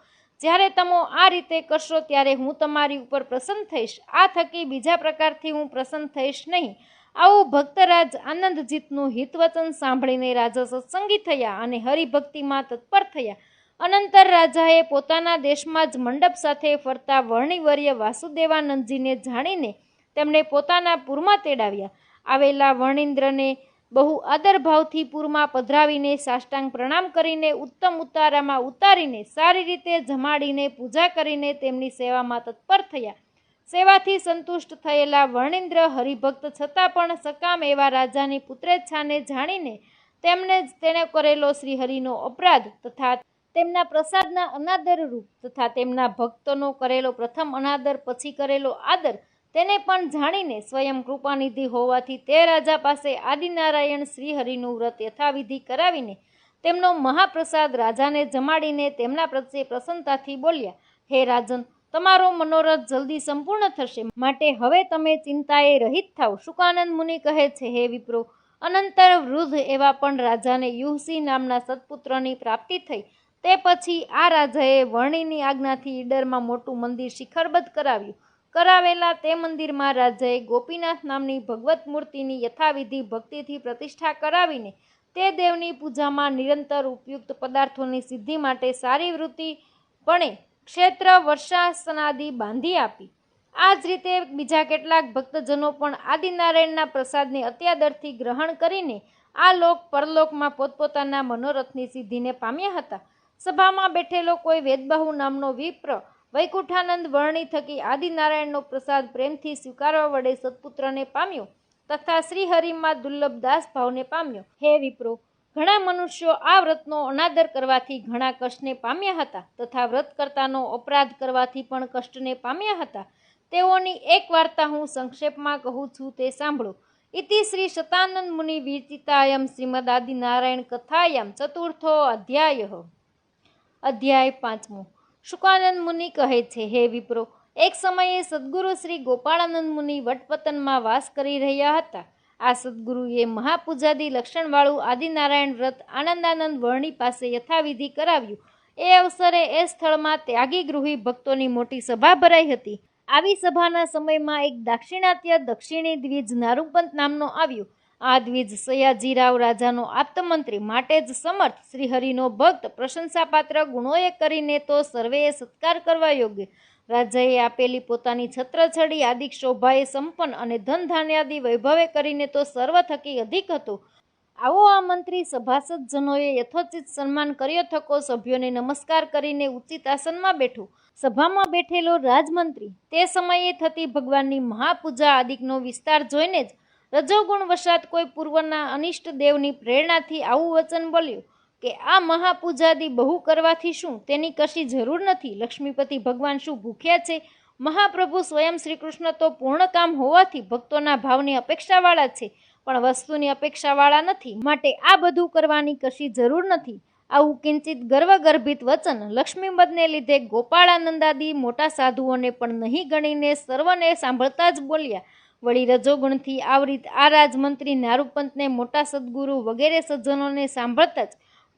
જ્યારે તમે આ રીતે કરશો ત્યારે હું તમારી ઉપર પ્રસન્ન થઈશ. આ થકી બીજા પ્રકારથી હું પ્રસન્ન થઈશ નહીં. આવું ભક્તરાજ આનંદજીતનું હિતવચન સાંભળીને રાજા સત્સંગી થયા અને હરિભક્તિમાં તત્પર થયા. અનંતર રાજાએ પોતાના દેશમાં જ મંડપ સાથે ફરતા વર્ણિવર્ય વાસુદેવાનંદજીને જાણીને તેમને પોતાના પૂરમાં તેડાવ્યા. આવેલા વર્ણિન્દ્રને બહુ આદરભાવથી પૂરમાં પધરાવીને સાષ્ટાંગ પ્રણામ કરીને ઉત્તમ ઉતારામાં ઉતારીને સારી રીતે જમાડીને પૂજા કરીને તેમની સેવામાં તત્પર થયા. સેવાથી સંતુષ્ટ થયેલા વર્ણિન્દ્ર હરિભક્ત છતાં પણ સકામ એવા રાજાની પુત્રેચ્છાને જાણીને તેમને તેણે કરેલો શ્રીહરિનો અપરાધ તથા તેમના પ્રસાદના અનાદર રૂપ તથા તેમના ભક્તોનો કરેલો પ્રથમ અનાદર પછી કરેલો આદર તેને પણ જાણીને સ્વયં કૃપાનિધિ હોવાથી તે રાજા પાસે આદિનારાયણ શ્રીહરિનું વ્રત યથાવિધિ કરાવીને તેમનો મહાપ્રસાદ રાજાને જમાડીને તેમના પ્રત્યે પ્રસન્નતાથી બોલ્યા, હે રાજન, તમારો મનોરથ જલ્દી સંપૂર્ણ થશે, માટે હવે તમે ચિંતાએ રહિત થાવ. શુકાનંદ મુનિ કહે છે, હે વિપ્રો, અનંતર વૃદ્ધ એવા પણ રાજાને યુહસિંહ નામના સત્પુત્રની પ્રાપ્તિ થઈ. તે પછી આ રાજાએ વર્ણિની આજ્ઞાથી ઈડરમાં મોટું મંદિર શિખરબદ્ધ કરાવ્યું. કરાવેલા તે મંદિરમાં રાજાએ ગોપીનાથ નામની ભગવત મૂર્તિની યથાવિધિ ભક્તિથી પ્રતિષ્ઠા કરાવીને તે દેવની પૂજામાં નિરંતર ઉપયુક્ત પદાર્થોની સિદ્ધિ માટે સારી વૃત્તિપણે ક્ષેત્ર વર્ષાસનાદિ બાંધી આપી. આ જ રીતે બીજા કેટલાક ભક્તજનો પણ આદિનારાયણના પ્રસાદને અત્યાદરથી ગ્રહણ કરીને આ લોક પરલોકમાં પોતપોતાના મનોરથની સિદ્ધિને પામ્યા હતા. સભામાં બેઠેલો કોઈ વેદબાહુ નામનો વિપ્ર વૈકુંઠાનંદ વર્ણિ થકી આદિનારાયણનો પ્રસાદ પ્રેમથી સ્વીકારવા વડે સત્પુત્રને પામ્યો તથા શ્રીહરિમાં દુર્લભ દાસ ભાવને પામ્યો. હે વિપ્રો, ઘણા મનુષ્યો આ વ્રતનો અનાદર કરવાથી ઘણા કષ્ટને પામ્યા હતા તથા વ્રત કરતાનો અપરાધ કરવાથી પણ કષ્ટને પામ્યા હતા. તેઓની એક વાર્તા હું સંક્ષેપમાં કહું છું, તે સાંભળો. ઇતિ શ્રી શતાનંદ મુનિ વિરચિતાયમ શ્રીમદ આદિનારાયણ કથાયામ ચતુર્થો અધ્યાય. અધ્યાય 5. શુકાનંદ મુનિ કહે છે, હે વિપ્રો, એક સમયે સદ્ગુરુ શ્રી ગોપાળાનંદ મુનિ વટપતનમાં વાસ કરી રહ્યા હતા. આ સદ્ગુરુએ મહાપૂજાદી લક્ષણવાળું આદિનારાયણ વ્રત આનંદાનંદ વર્ણિ પાસે યથાવિધિ કરાવ્યું. એ અવસરે એ સ્થળમાં ત્યાગી ગૃહી ભક્તોની મોટી સભા ભરાઈ હતી. આવી સભાના સમયમાં એક દાક્ષિણાત્ય દક્ષિણી દ્વિજ નારૂપંત નામનો આવ્યો. આ દ્વિજ સયાજીરાવ રાજાનો આપ્તમંત્રી, માટે જ સમર્થ, શ્રીહરિનો ભક્ત, પ્રશંસાપાત્ર ગુણોએ કરીને તો સર્વેએ સત્કાર કરવા યોગ્ય. રાજાએ આપેલી પોતાની છત્રછડી આદિક શોભાએ સંપન્ન અને ધન ધાન્યાદિ વૈભવે કરીને તો સર્વ થકી અધિક હતો. આવો આ મંત્રી સભાસદજનોએ યથોચિત સન્માન કર્યો થકો સભ્યોને નમસ્કાર કરીને ઉચિત આસનમાં બેઠો. સભામાં બેઠેલો રાજમંત્રી તે સમયે થતી ભગવાનની મહાપૂજા આદિકનો વિસ્તાર જોઈને જ રજોગુણ વશાત કોઈ પૂર્વના અનિષ્ટ દેવની પ્રેરણાથી આવું વચન બોલ્યું કે આ મહાપૂજાદી બહુ કરવાથી શું, તેની કશી જરૂર નથી. લક્ષ્મીપતિ ભગવાન શું ભૂખ્યા છે? મહાપ્રભુ સ્વયં શ્રીકૃષ્ણ તો પૂર્ણકામ હોવાથી ભક્તોના ભાવની અપેક્ષાવાળા છે, પણ વસ્તુની અપેક્ષાવાળા નથી, માટે આ બધું કરવાની કશી જરૂર નથી. આવું કિંચિત ગર્વગર્ભિત વચન લક્ષ્મીપદને લીધે ગોપાળાનંદાદી મોટા સાધુઓને પણ નહીં ગણીને સર્વને સાંભળતા જ બોલ્યા. વળી રજોગુણથી આવરિત આ રાજમંત્રી નારૂપંતને મોટા સદ્ગુરુ વગેરે સજ્જનોને સાંભળતા જ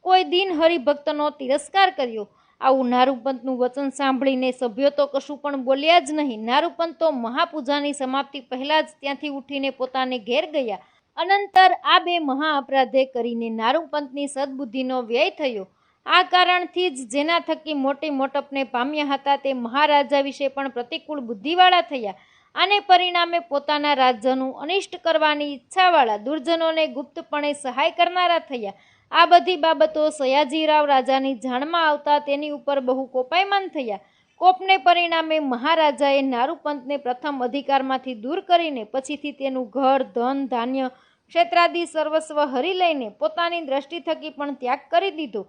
કોઈ દિન હરિભક્તનો તિરસ્કાર કર્યો. આવું નારૂપંતનું વચન સાંભળીને સભ્યો તો કશું પણ બોલ્યા જ નહીં. નારૂપંત તો મહાપૂજાની સમાપ્તિ પહેલા જ ત્યાંથી ઉઠીને પોતાને ઘેર ગયા. અનંતર આ બે મહા અપરાધે કરીને નારૂપંતની સદબુદ્ધિનો વ્યય થયો. આ કારણથી જ જેના થકી મોટી મોટપને પામ્યા હતા તે મહારાજા વિશે પણ પ્રતિકૂળ બુદ્ધિવાળા થયા. આને પરિણામે પોતાના રાજ્યનું અનિષ્ટ કરવાની ઈચ્છાવાળા દુર્જનોને ગુપ્તપણે સહાય કરનારા થયા. આ બધી બાબતો સયાજીરાવ રાજાની જાણમાં આવતા તેની ઉપર બહુ કોપાયમાન થયા. કોપને પરિણામે મહારાજાએ નારૂપંતને પ્રથમ અધિકારમાંથી દૂર કરીને પછીથી તેનું ઘર, ધન, ધાન્ય, ક્ષેત્રાદિ સર્વસ્વ હરી લઈને પોતાની દ્રષ્ટિ થકી પણ ત્યાગ કરી દીધો.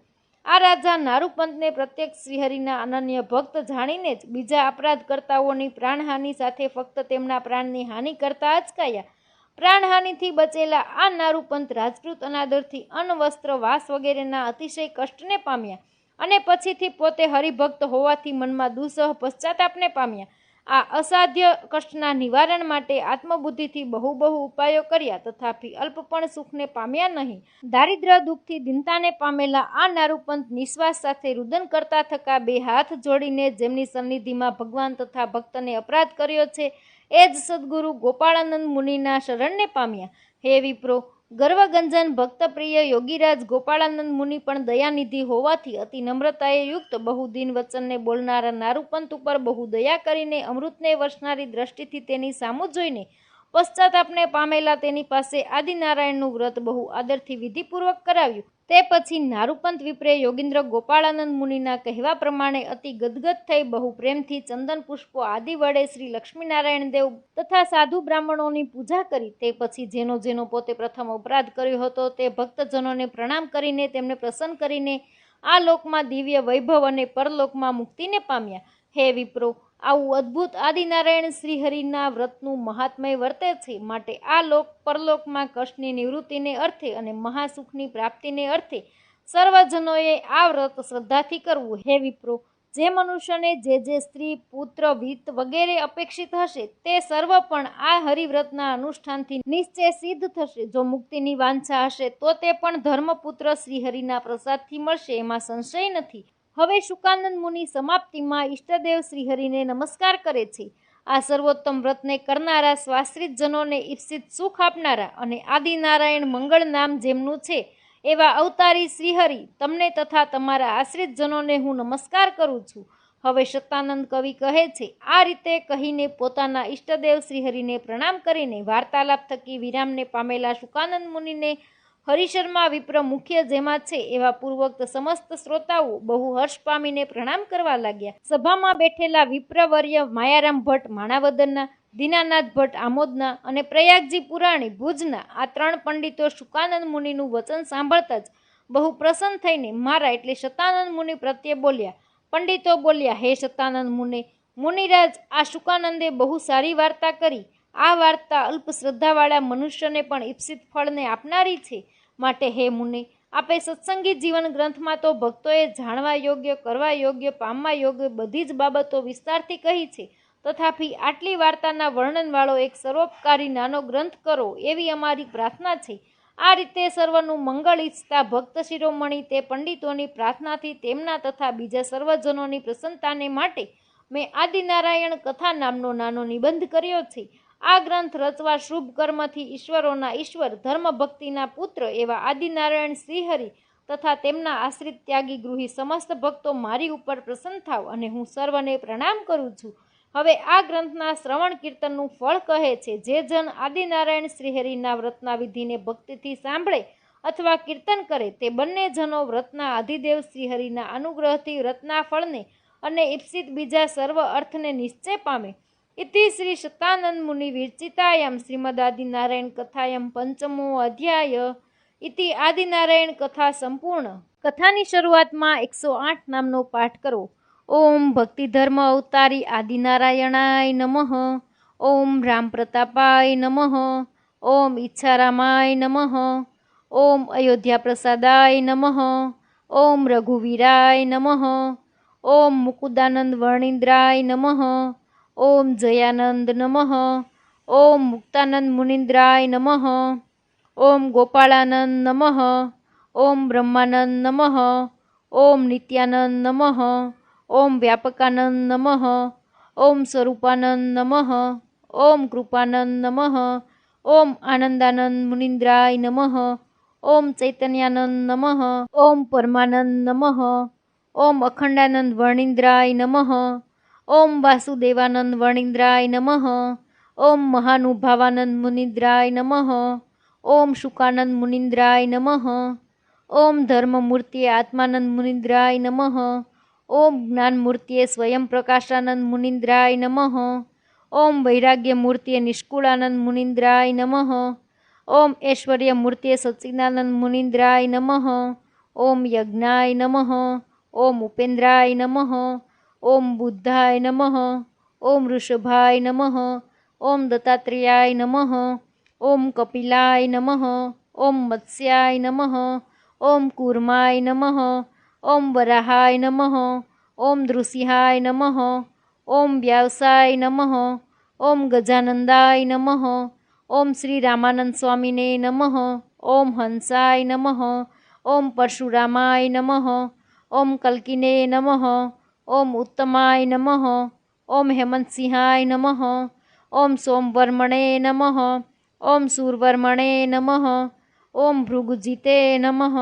આ રાજા નારૂપંતને પ્રત્યક્ષ શ્રીહરિના અનન્ય ભક્ત જાણીને જ બીજા અપરાધકર્તાઓની પ્રાણહાનિ સાથે ફક્ત તેમના પ્રાણની હાનિ કરતા અચકાયા. પ્રાણહાનિથી બચેલા આ નારૂપંત રાજકૃત અનાદરથી અન્ન, વસ્ત્ર, વાસ વગેરેના અતિશય કષ્ટને પામ્યા અને પછીથી પોતે હરિભક્ત હોવાથી મનમાં દુઃસહ પશ્ચાતાપને પામ્યા. આ અસાધ્ય કષ્ટના નિવારણ માટે આત્મબુદ્ધિથી બહુ ઉપાયો કર્યા, તથાપી અલ્પ પણ સુખને પામ્યા નહીં. દારિદ્ર્ય દુઃખથી દીનતાને પામેલા આ નારૂપંત નિશ્વાસ સાથે રુદન કરતા થકા બે હાથ જોડીને જેમની સન્નિધિમાં ભગવાન તથા ભક્તને અપરાધ કર્યો છે, એ જ સદગુરુ ગોપાળાનંદ મુનિના શરણને પામ્યા. હે વિપ્રો, ગર્વગંજન ભક્તપ્રિય યોગીરાજ ગોપાળાનંદ મુનિ પણ દયાનિધિ હોવાથી અતિ નમ્રતાએ યુક્ત બહુ દીન વચનને બોલનારા નારૂપંત ઉપર બહુ દયા કરીને અમૃતને વર્ષનારી દ્રષ્ટિથી તેની સામું જોઈને પશ્ચાતાપને પામેલા તેની પાસે આદિનારાયણનું વ્રત બહુ આદરથી વિધિપૂર્વક કરાવ્યું. તે પછી નારૂપંત વિપ્રે યોગીન્દ્ર ગોપાળાનંદ મુનિના કહેવા પ્રમાણે અતિ ગદગદ થઈ બહુ પ્રેમથી ચંદન પુષ્પો આદિ વડે શ્રી લક્ષ્મીનારાયણ દેવ તથા સાધુ બ્રાહ્મણોની પૂજા કરી. તે પછી જેનો પોતે પ્રથમ અપરાધ કર્યો હતો તે ભક્તજનોને પ્રણામ કરીને તેમને પ્રસન્ન કરીને આ લોકમાં દિવ્ય વૈભવ અને પરલોકમાં મુક્તિને પામ્યા. હે વિપ્રો, આવું અદ્ભુત આદિનારાયણ શ્રીહરિના વ્રતનું મહાત્મય વર્તે છે. માટે આ લોક પરલોકમાં કષ્ટની નિવૃત્તિને અર્થે અને મહાસુખની પ્રાપ્તિને અર્થે સર્વજનોએ આ વ્રત શ્રદ્ધાથી કરવું. હે વિપ્રો, જે મનુષ્યને જે સ્ત્રી પુત્ર વિત્ત વગેરે અપેક્ષિત હશે તે સર્વ પણ આ હરિવ્રતના અનુષ્ઠાનથી નિશ્ચય સિદ્ધ થશે. જો મુક્તિની વાંછા હશે તો તે પણ ધર્મપુત્ર શ્રીહરિના પ્રસાદથી મળશે, એમાં સંશય નથી. હવે શુકાનંદ મુનિ સમાપ્તિમાં ઈષ્ટદેવ શ્રીહરિને નમસ્કાર કરે છે. આ સર્વોત્તમ વ્રતને કરનારા સ્વાશ્રિત જનોને ઈપ્સિત સુખ આપનારા અને આદિનારાયણ મંગળ નામ જેમનું છે એવા અવતારી શ્રીહરિ, તમને તથા તમારા આશ્રિત જનોને હું નમસ્કાર કરું છું. હવે શતાનંદ કવિ કહે છે, આ રીતે કહીને પોતાના ઈષ્ટદેવ શ્રીહરિને પ્રણામ કરીને વાર્તાલાપ થકી વિરામને પામેલા શુકાનંદ મુનિને હરિશર્મા વિપ્ર મુખ્ય જેમાં છે એવા પૂર્વોક્ત સમસ્ત શ્રોતાઓ બહુ હર્ષ પામીને પ્રણામ કરવા લાગ્યા. સભામાં બેઠેલા વિપ્રવર્ય માયારામ ભટ્ટ માણાવદરના, દીનાનાથ ભટ્ટ આમોદના અને પ્રયાગજી પુરાણી ભુજના આ ત્રણ પંડિતો શુકાનંદ મુનિનું વચન સાંભળતા જ બહુ પ્રસન્ન થઈને મારા એટલે શતાનંદ મુનિ પ્રત્યે બોલ્યા. પંડિતો બોલ્યા, હે શતાનંદ મુનિરાજ, આ શુકાનંદે બહુ સારી વાર્તા કરી. આ વાર્તા અલ્પ શ્રદ્ધાવાળા મનુષ્યને પણ ઈપ્સિત ફળને આપનારી છે. માટે હે મુનિ, આપે સત્સંગી જીવન ગ્રંથમાં તો ભક્તોએ જાણવા યોગ્ય, કરવા યોગ્ય, પામવા યોગ્ય બધી જ બાબતો વિસ્તારથી કહી છે. તથાપી આટલી વાર્તાના વર્ણનવાળો એક સર્વોપકારી નાનો ગ્રંથ કરો એવી અમારી પ્રાર્થના છે. આ રીતે સર્વનું મંગળ ઈચ્છતા ભક્ત શિરોમણી તે પંડિતોની પ્રાર્થનાથી તેમના તથા બીજા સર્વજનોની પ્રસન્નતાને માટે મેં આદિનારાયણ કથા નામનો નાનો નિબંધ કર્યો છે. આ ગ્રંથ રચવા શુભ કર્મથી ઈશ્વરોના ઈશ્વર, ધર્મ ભક્તિના પુત્ર એવા આદિનારાયણ શ્રીહરિ તથા તેમના આશ્રિત ત્યાગી ગૃહી સમસ્ત ભક્તો મારી ઉપર પ્રસન્ન થાવ અને હું સર્વને પ્રણામ કરું છું. હવે આ ગ્રંથના શ્રવણ કીર્તનનું ફળ કહે છે. જે જન આદિનારાયણ શ્રીહરિના વ્રતના વિધિને ભક્તિથી સાંભળે અથવા કીર્તન કરે તે બંને જનો વ્રતના અધિદેવ શ્રીહરિના અનુગ્રહથી વ્રતના ફળને અને ઈપ્સિત બીજા સર્વ અર્થને નિશ્ચય પામે. ઇતિ શ્રી શતાનંદ મુનિ વિરચિતાયામ શ્રીમદ આદિનારાયણ કથાયામ પંચમો અધ્યાય ઇતિ આદિનારાયણ કથા સંપૂર્ણ. કથાની શરૂઆતમાં 108 નામનો પાઠ કરો. ઓમ ભક્તિધર્મ અવતારી આદિનારાયણાય નમઃ. ઓમ રામ પ્રતાપાય નમઃ. ઓમ ઈચ્છારામાય નમઃ. ઓમ અયોધ્યા પ્રસાદાય નમઃ. ઓમ રઘુવીરાય નમઃ. ઓમ મુકુદાનંદ વર્ણિન્દ્રાય નમઃ. ઓમ જયાનંદ નમઃ. ઓમ મુક્તાનંદ મુનિન્દ્રાય નમઃ. ઓમ ગોપાળાનંદ નમઃ. ઓમ બ્રહ્માનંદ નમઃ. ઓમ નિત્યાનંદ નમઃ. ઓમ વ્યાપકાનંદ નમઃ. ઓમ સ્વરૂપાનંદ નમઃ. ઓમ કૃપાનંદ નમઃ. ઓમ આનંદાનંદ મુનિન્દ્રાય નમઃ. ઓમ ચૈતન્યાનંદ નમઃ. ઓમ પરમાનંદ નમઃ. ઓમ અખંડાનંદ વર્ણિન્દ્રાય નમઃ. ઓમ વાસુદેવાનંદ વર્ણિન્દ્રાય નમઃ. ઓમ મહાનુભાવાનંદ મુનિન્દ્રાય નમઃ. ઓમ શુકાનંદ મુનિન્દ્રાય નમઃ. ઓમ ધર્મમૂર્તિએ આત્માનંદ મુનિન્દ્રાય નમઃ. ઓમ જ્ઞાનમૂર્તિએ સ્વયં પ્રકાશાનંદ મુનિન્દ્રાય નમઃ. ઓમ વૈરાગ્યમૂર્તિએ નિષ્કુળાનંદ મુનિન્દ્રાય નમઃ. ઓમ ઐશ્વર્યમૂર્તિએ સચ્ચિદાનંદ મુનિન્દ્રાય નમઃ. ઓમ યજ્ઞાય નમઃ. ઓમ ઉપેન્દ્રાય નમઃ. ઓમ બુદ્ધાય નમઃ. ઓમ ઋષભાય નમઃ. ઓમ દત્તાત્રેયાય નમઃ. ઓમ કપિલાય નમઃ. ઓમ મત્સ્યાય નમઃ. ઓમ કૂર્માય નમઃ. ઓમ વરાહાય નમઃ. ઓમ નૃસિંહાય નમઃ. ઓમ વ્યાવસાય નમઃ. ઓમ ગજાનંદાય નમઃ. ઓમ શ્રી રામાનંદ સ્વામીને નમઃ. ઓમ હંસાય નમઃ. ઓમ પરશુરામાય નમઃ. ઓમ કલ્કિને નમઃ. ઓમ ઉત્તમાય નમઃ. ઓમ હેમંતસિંહાય નમઃ. ઓમ સોમવર્મણે નમઃ. ઓમ સૂરવર્મણે નમઃ. ઓમ ભૃગુજીતે નમઃ.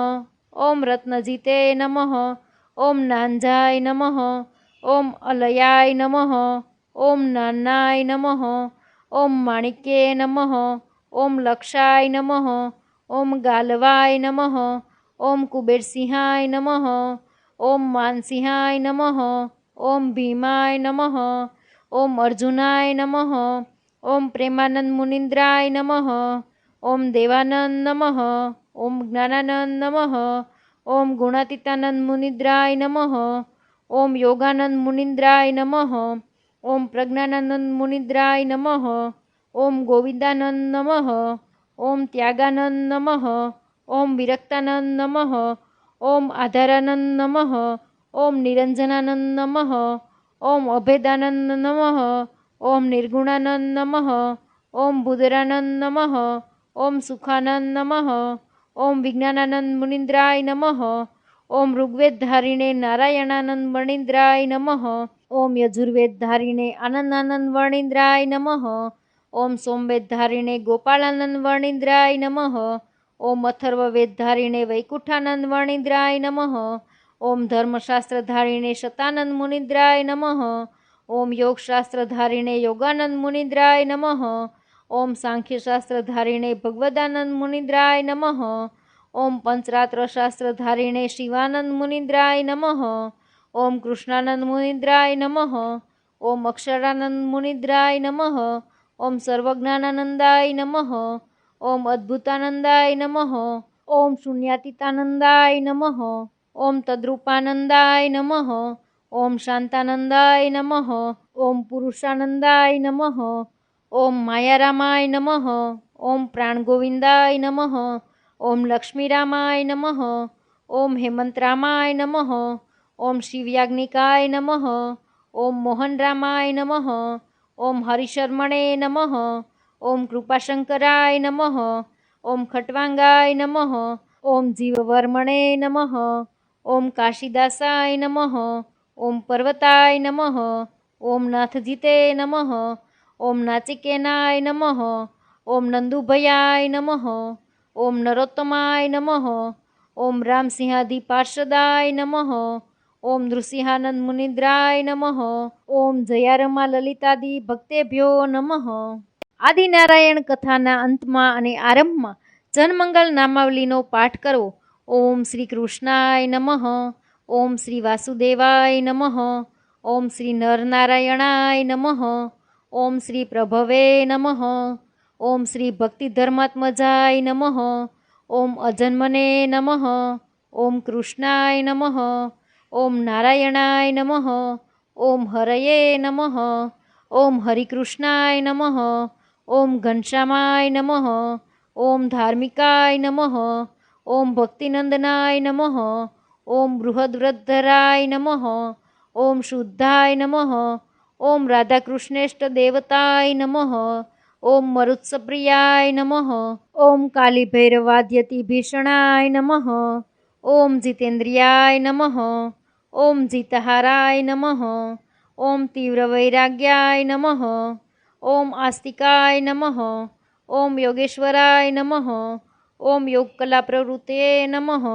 ઓમ રત્નજીતે નમઃ. ઓમ નાંજાય નમઃ. ઓમ અલયાય નમઃ. ઓમ નાનાય નમઃ. ઓમ માણિક્યે નમઃ. ઓમ લક્ષાય નમઃ. ઓમ ગાલવાય નમઃ. ઓમ કુબેરસિંહાય નમઃ. ઓમ માનસિંહાય નમઃ. ઓમ ભીમાય નમઃ. ઓમ અર્જુનાય નમઃ. ઓમ પ્રેમાનંદ મુનિન્દ્રાય નમઃ. ઓમ દેવાનંદ નમઃ. ઓમ જ્ઞાનાનંદ નમઃ. ઓમ ગુણાતીતાનંદ મુનિદ્રાય નમઃ. ઓમ યોગાનંદ મુનિન્દ્રાય નમઃ. ઓમ પ્રજ્ઞાનાનંદ મુનિદ્રાય નમઃ. ઓમ ગોવિંદાનંદ નમઃ. ઓમ ત્યાગાનંદ નમઃ. ઓમ વિરક્તાનંદ નમઃ. ઓમ આધારાનંદ નમઃ. ઓમ નિરંજનાનંદ નમઃ. ઓમ અભેદાનંદ નમઃ. ઓમ નિર્ગુણાનંદ નમઃ. ઓમ ભૂદરાનંદ નમઃ. ઓમ સુખાનંદ નમઃ. ઓમ વિજ્ઞાનાનંદ મુનિન્દ્રાય નમઃ. ઓમ ઋગ્વેદધારિણે નારાયણાનંદ વર્ણિન્દ્રાય નમઃ. ઓમ યજુર્વેદધારિણે આનંદાનંદ વર્ણિન્દ્રાય નમઃ. ઓમ સોમવેદધારિણે ગોપાળાનંદ વર્ણિન્દ્રાય નમઃ. ઓમ અથર્વવેદધારિણે વૈકુંઠાનંદ વર્ણિન્દ્રાય નમઃ. ઓમ ધર્મશાસ્ત્રધારિણે શતાનંદ મુનિદ્રાય નમઃ. ઓમ યોગશાસ્ત્રધારિણે યોગાનંદ મુનિદ્રાય નમઃ. ઓમ સાંખ્યશાસ્ત્રધારિણે ભગવદાનંદ મુનિદ્રાય નમઃ. ઓમ પંચરાત્રશાસ્ત્રધારિણે શિવાનંદ મુનિદ્રાય નમઃ. ઓમ કૃષ્ણાનંદ મુનિદ્રાય નમઃ. ઓમ અક્ષરાનંદ મુનિદ્રાય નમઃ. ઓમ સર્વજ્ઞાનાનંદાય નમઃ. ઓમ અદ્ભુતાનંદાય નમઃ. ઓમ શૂન્યાતીતાનંદાય નમઃ. ઓમ તદ્રૂપાનંદાય નમઃ. ઓમ શાંતાનંદાય નમઃ. ઓમ પુરુષાનંદાય નમઃ. ઓમ માયારામાય નમઃ. ઓમ પ્રાણગોવિંદાય નમઃ. ઓમ લક્ષ્મીરામાય નમઃ. ઓમ હેમંતરામાય નમઃ. ઓમ શિવયાજ્ઞિકાય નમઃ. ઓમ મોહનરામાય નમઃ. ઓમ હરિશર્મણે નમઃ. ઓમ કૃપાશંકરાય નમઃ. ઓમ ખટ્વાંગાય નમઃ. ઓમ જીવવર્મણે નમઃ. ઓમ કાશીદાસાય નમઃ. ઓમ પર્વતાય નમઃ. ઓમ નાથજીતે નમઃ. ઓમ નાચિકેનાય નમઃ. ઓમ નંદુભયાય નમઃ. ઓમ નરોત્તમાય નમઃ. ઓમ રામસિંહાદિ પાર્ષદાય નમઃ. ઓમ નૃસિંહાનંદ મુનિદ્રાય નમઃ. ઓમ જયારમા લલિતાદિ ભક્તેભ્યો નમઃ. આદિનારાયણ કથાના અંતમાં અને આરંભમાં જનમંગલ નામાવલીનો પાઠ કરવો. ઓમ શ્રી કૃષ્ણાય નમઃ. ઓમ શ્રી વાસુદેવાય નમઃ. ઓમ શ્રી નરનારાયણાય નમઃ. ઓમ શ્રી પ્રભવે નમઃ. ઓમ શ્રી ભક્તિધર્માત્મજાય નમઃ. ઓમ અજન્મને નમઃ. ઓમ કૃષ્ણાય નમઃ. ઓમ નારાયણાય નમઃ. ઓમ હરયે નમઃ. ઓમ હરિકૃષ્ણાય નમઃ. ઓમ ઘનશ્યામાય નમઃ. ઓમ ધાર્મિકાય નમઃ. ઓમ ભક્તિનંદનાય નમઃ. ઓમ બૃહદ્વૃદ્ધરાય નમઃ. ઓમ શુદ્ધાય નમઃ. ઓમ રાધાકૃષ્ણેષ્ટ દેવતાય નમઃ. ઓમ મરુત્સપ્રિયાય નમઃ. ઓમ કાલીભૈરવાદ્યતિ ભીષણાય નમઃ. ઓમ જીતેન્દ્રિયાય નમઃ. ઓમ જીતહારાય નમઃ. ઓમ તીવ્રવૈરાગ્યાય નમઃ. ઓમ આસ્તિકાય નમઃ. ઓમ યોગેશ્વરાય નમઃ. ઓમ યોગકલા પ્રવૃત્તયે નમઃ.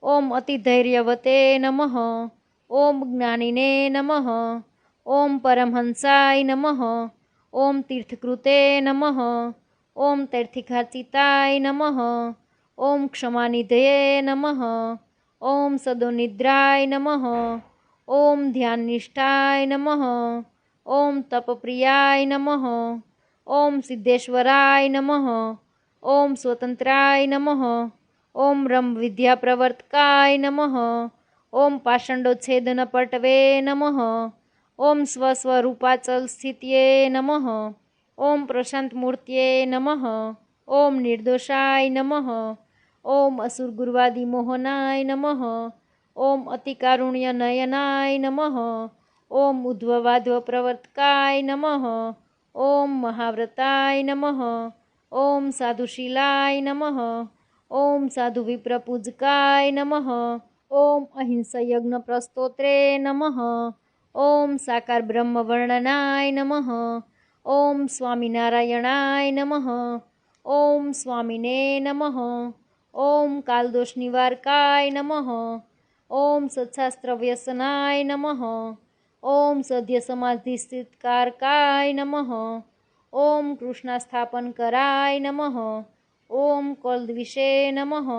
ઓમ અતિધૈર્યવતે નમઃ. ઓમ જ્ઞાનિને નમઃ. ઓમ પરમહંસાય નમઃ. ઓમ તીર્થકૃતે નમઃ. ઓમ તૈર્થિકાર્ચિતાય નમઃ. ઓમ ક્ષમાનિધયે નમઃ. ઓમ સદોનિદ્રાય નમઃ. ઓમ ધ્યાનનિષ્ઠાય નમઃ. ઓમ તપપ્રિયાય નમઃ. ઓમ સિદ્ધેશ્વરાય નમઃ. ઓમ સ્વતંત્રાય નમઃ. ઓમ બ્રહ્મવિદ્યાપ્રવર્તકાય નમઃ. ઓમ પાષંડોચ્છેદન પટવે નમઃ. ઓમ સ્વસ્વરૂપાચલ સ્થિત્યે નમઃ. ઓમ પ્રશાંતમૂર્ત્યે નમઃ. ઓમ નિર્દોષાય નમઃ. ઓમ અસુરગુર્વાદિમોહનાય નમઃ. ઓમ અતિકારુણ્ય નયનાય નમઃ. ઓમ ઉદ્ધવાધ્વ પ્રવર્તકાય નમઃ. ઓમ મહાવ્રતાય નમઃ. ઓમ સાધુશીલાય નમઃ. ઓમ સાધુ વિપ્રપૂજકાય નમઃ. ઓમ અહિંસ યજ્ઞ પ્રસ્તોત્રે નમઃ. ઓમ સાકાર બ્રહ્મ વર્ણનાય નમઃ. ઓમ સ્વામિનારાયણાય નમઃ. ઓમ સ્વામિને નમઃ. ઓમ કાલદોષ નિવારકાય નમઃ. ઓમ સત્શાસ્ત્ર વ્યસનાય નમઃ. ઓમ સદ્ય સમાધિસ્થિતકારકાય નમઃ. ઓમ કૃષ્ણાસ્થાપન કરાય નમઃ. ઓમ કૌલદ્વિષે નમઃ.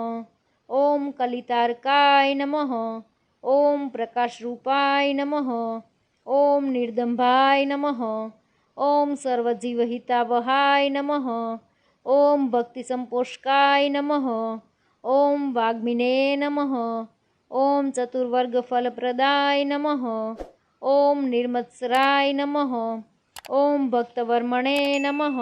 ઓમ કલિતાર્કાય નમઃ. ઓમ પ્રકાશરૂપાય નમઃ. ઓમ નિર્દંભાય નમઃ. ઓમ સર્વજીવહિતાવહાય નમઃ. ઓમ ભક્તિસંપોષકાય નમઃ. ઓમ વાગ્મિને નમઃ. ઓમ ચતુર્વર્ગફલપ્રદાય નમઃ. ઓમ નિર્મત્સરાય નમઃ. ઓમ ભક્તવર્મણે નમઃ.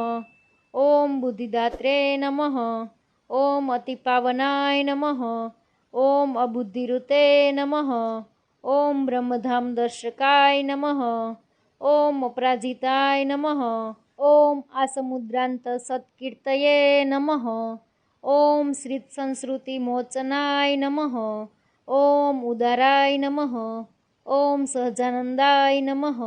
ઓમ બુદ્ધિદાત્રે નમઃ. ઓમ અતિપાવનાય નમઃ. ઓમ અબુદ્ધિરુતે નમઃ. ઓમ બ્રહ્મધામ દર્શકાય નમઃ. ઓમ અપરાજિતાય નમઃ. ઓમ આસમુદ્રાંત સત્કીર્તયે નમઃ. ઓમ શ્રીત સંસ્કૃતિ મોચનાય નમઃ. ઓમ ઉદારાય નમઃ. ઓમ સહજાનંદાય નમઃ.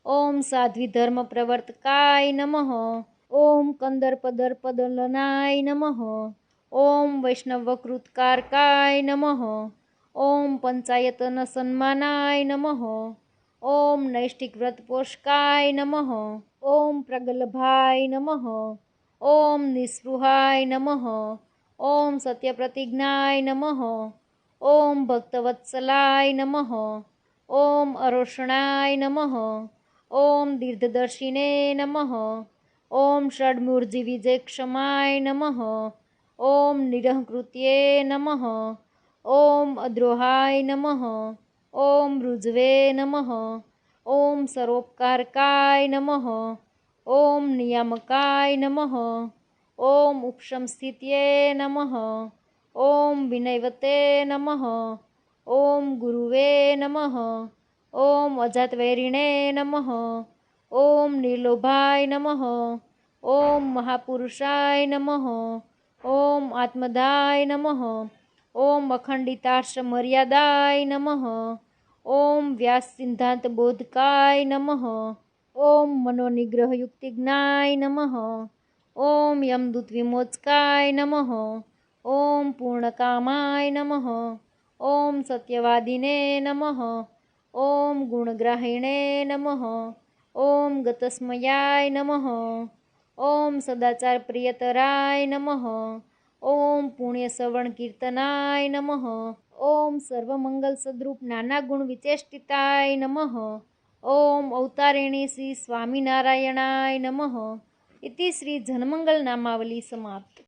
ઓમ સાધ્વીધર્મ પ્રવર્તકાય નમઃ. ઓમ કંદર્પદર્પદલનાય નમઃ. ઓમ વૈષ્ણવકૃતકારકાય નમઃ. ઓમ પંચાયતન સન્માનાય નમઃ. ઓમ નૈષ્ટિક વ્રતપોષકાય નમઃ. ઓમ પ્રગલ્ભાય નમઃ. ઓમ નિસ્પૃહાય નમઃ. ઓમ સત્યપ્રતિજ્ઞાય નમઃ. ઓમ ભક્તવત્સલાય નમઃ. ઓમ અરોષણાય નમઃ. ઓમ દીર્ઘદર્શિને નમઃ. ઓમ ષડ્મૂર્જિ વિજયક્ષમાય નમઃ. ઓમ નિરહંકૃત્યે નમઃ. ઓમ અદ્રોહાય નમઃ. ઓમ ઋજવે નમઃ. ઓમ સરોપકારકાય નમઃ. ઓમ નિયામકાય નમઃ. ઓમ ઉપશમસ્થિત્યે નમઃ. ઓમ વિનયવતે નમઃ. ઓમ ગુરુવે નમઃ. ઓમ અજાતવૈરિણે નમઃ. ઓમ નિર્લોભાય નમઃ. ઓમ મહાપુરુષાય નમઃ. ઓમ આત્મદાય નમઃ. ઓમ અખંડિતાર્ષ મર્યાદાય નમઃ. ઓમ વ્યાસ સિદ્ધાંત બોધકાય નમઃ. ઓમ મનોનિગ્રહયુક્તિજ્ઞાય નમઃ. ઓમ યમદૂત વિમોચકાય નમઃ. ઓમ પૂર્ણકામાય નમઃ. ઓમ સત્યવાદિને નમઃ. ઓમ ગુણગ્રાહિણે નમઃ. ઓમ ગતસ્મયાય નમઃ. ઓમ સદાચાર પ્રિયતરાય નમઃ. ઓમ પુણ્ય સવર્ણ કીર્તનાય નમઃ. ઓમ સર્વમંગલ સદ્રૂપ નાના ગુણ વિચેષ્ટિતાય નમઃ. ઓમ અવતારિણી શ્રી સ્વામિનારાયણાય નમઃ. ઇતિ શ્રી જનમંગલ નામાવલી સમાપ્ત.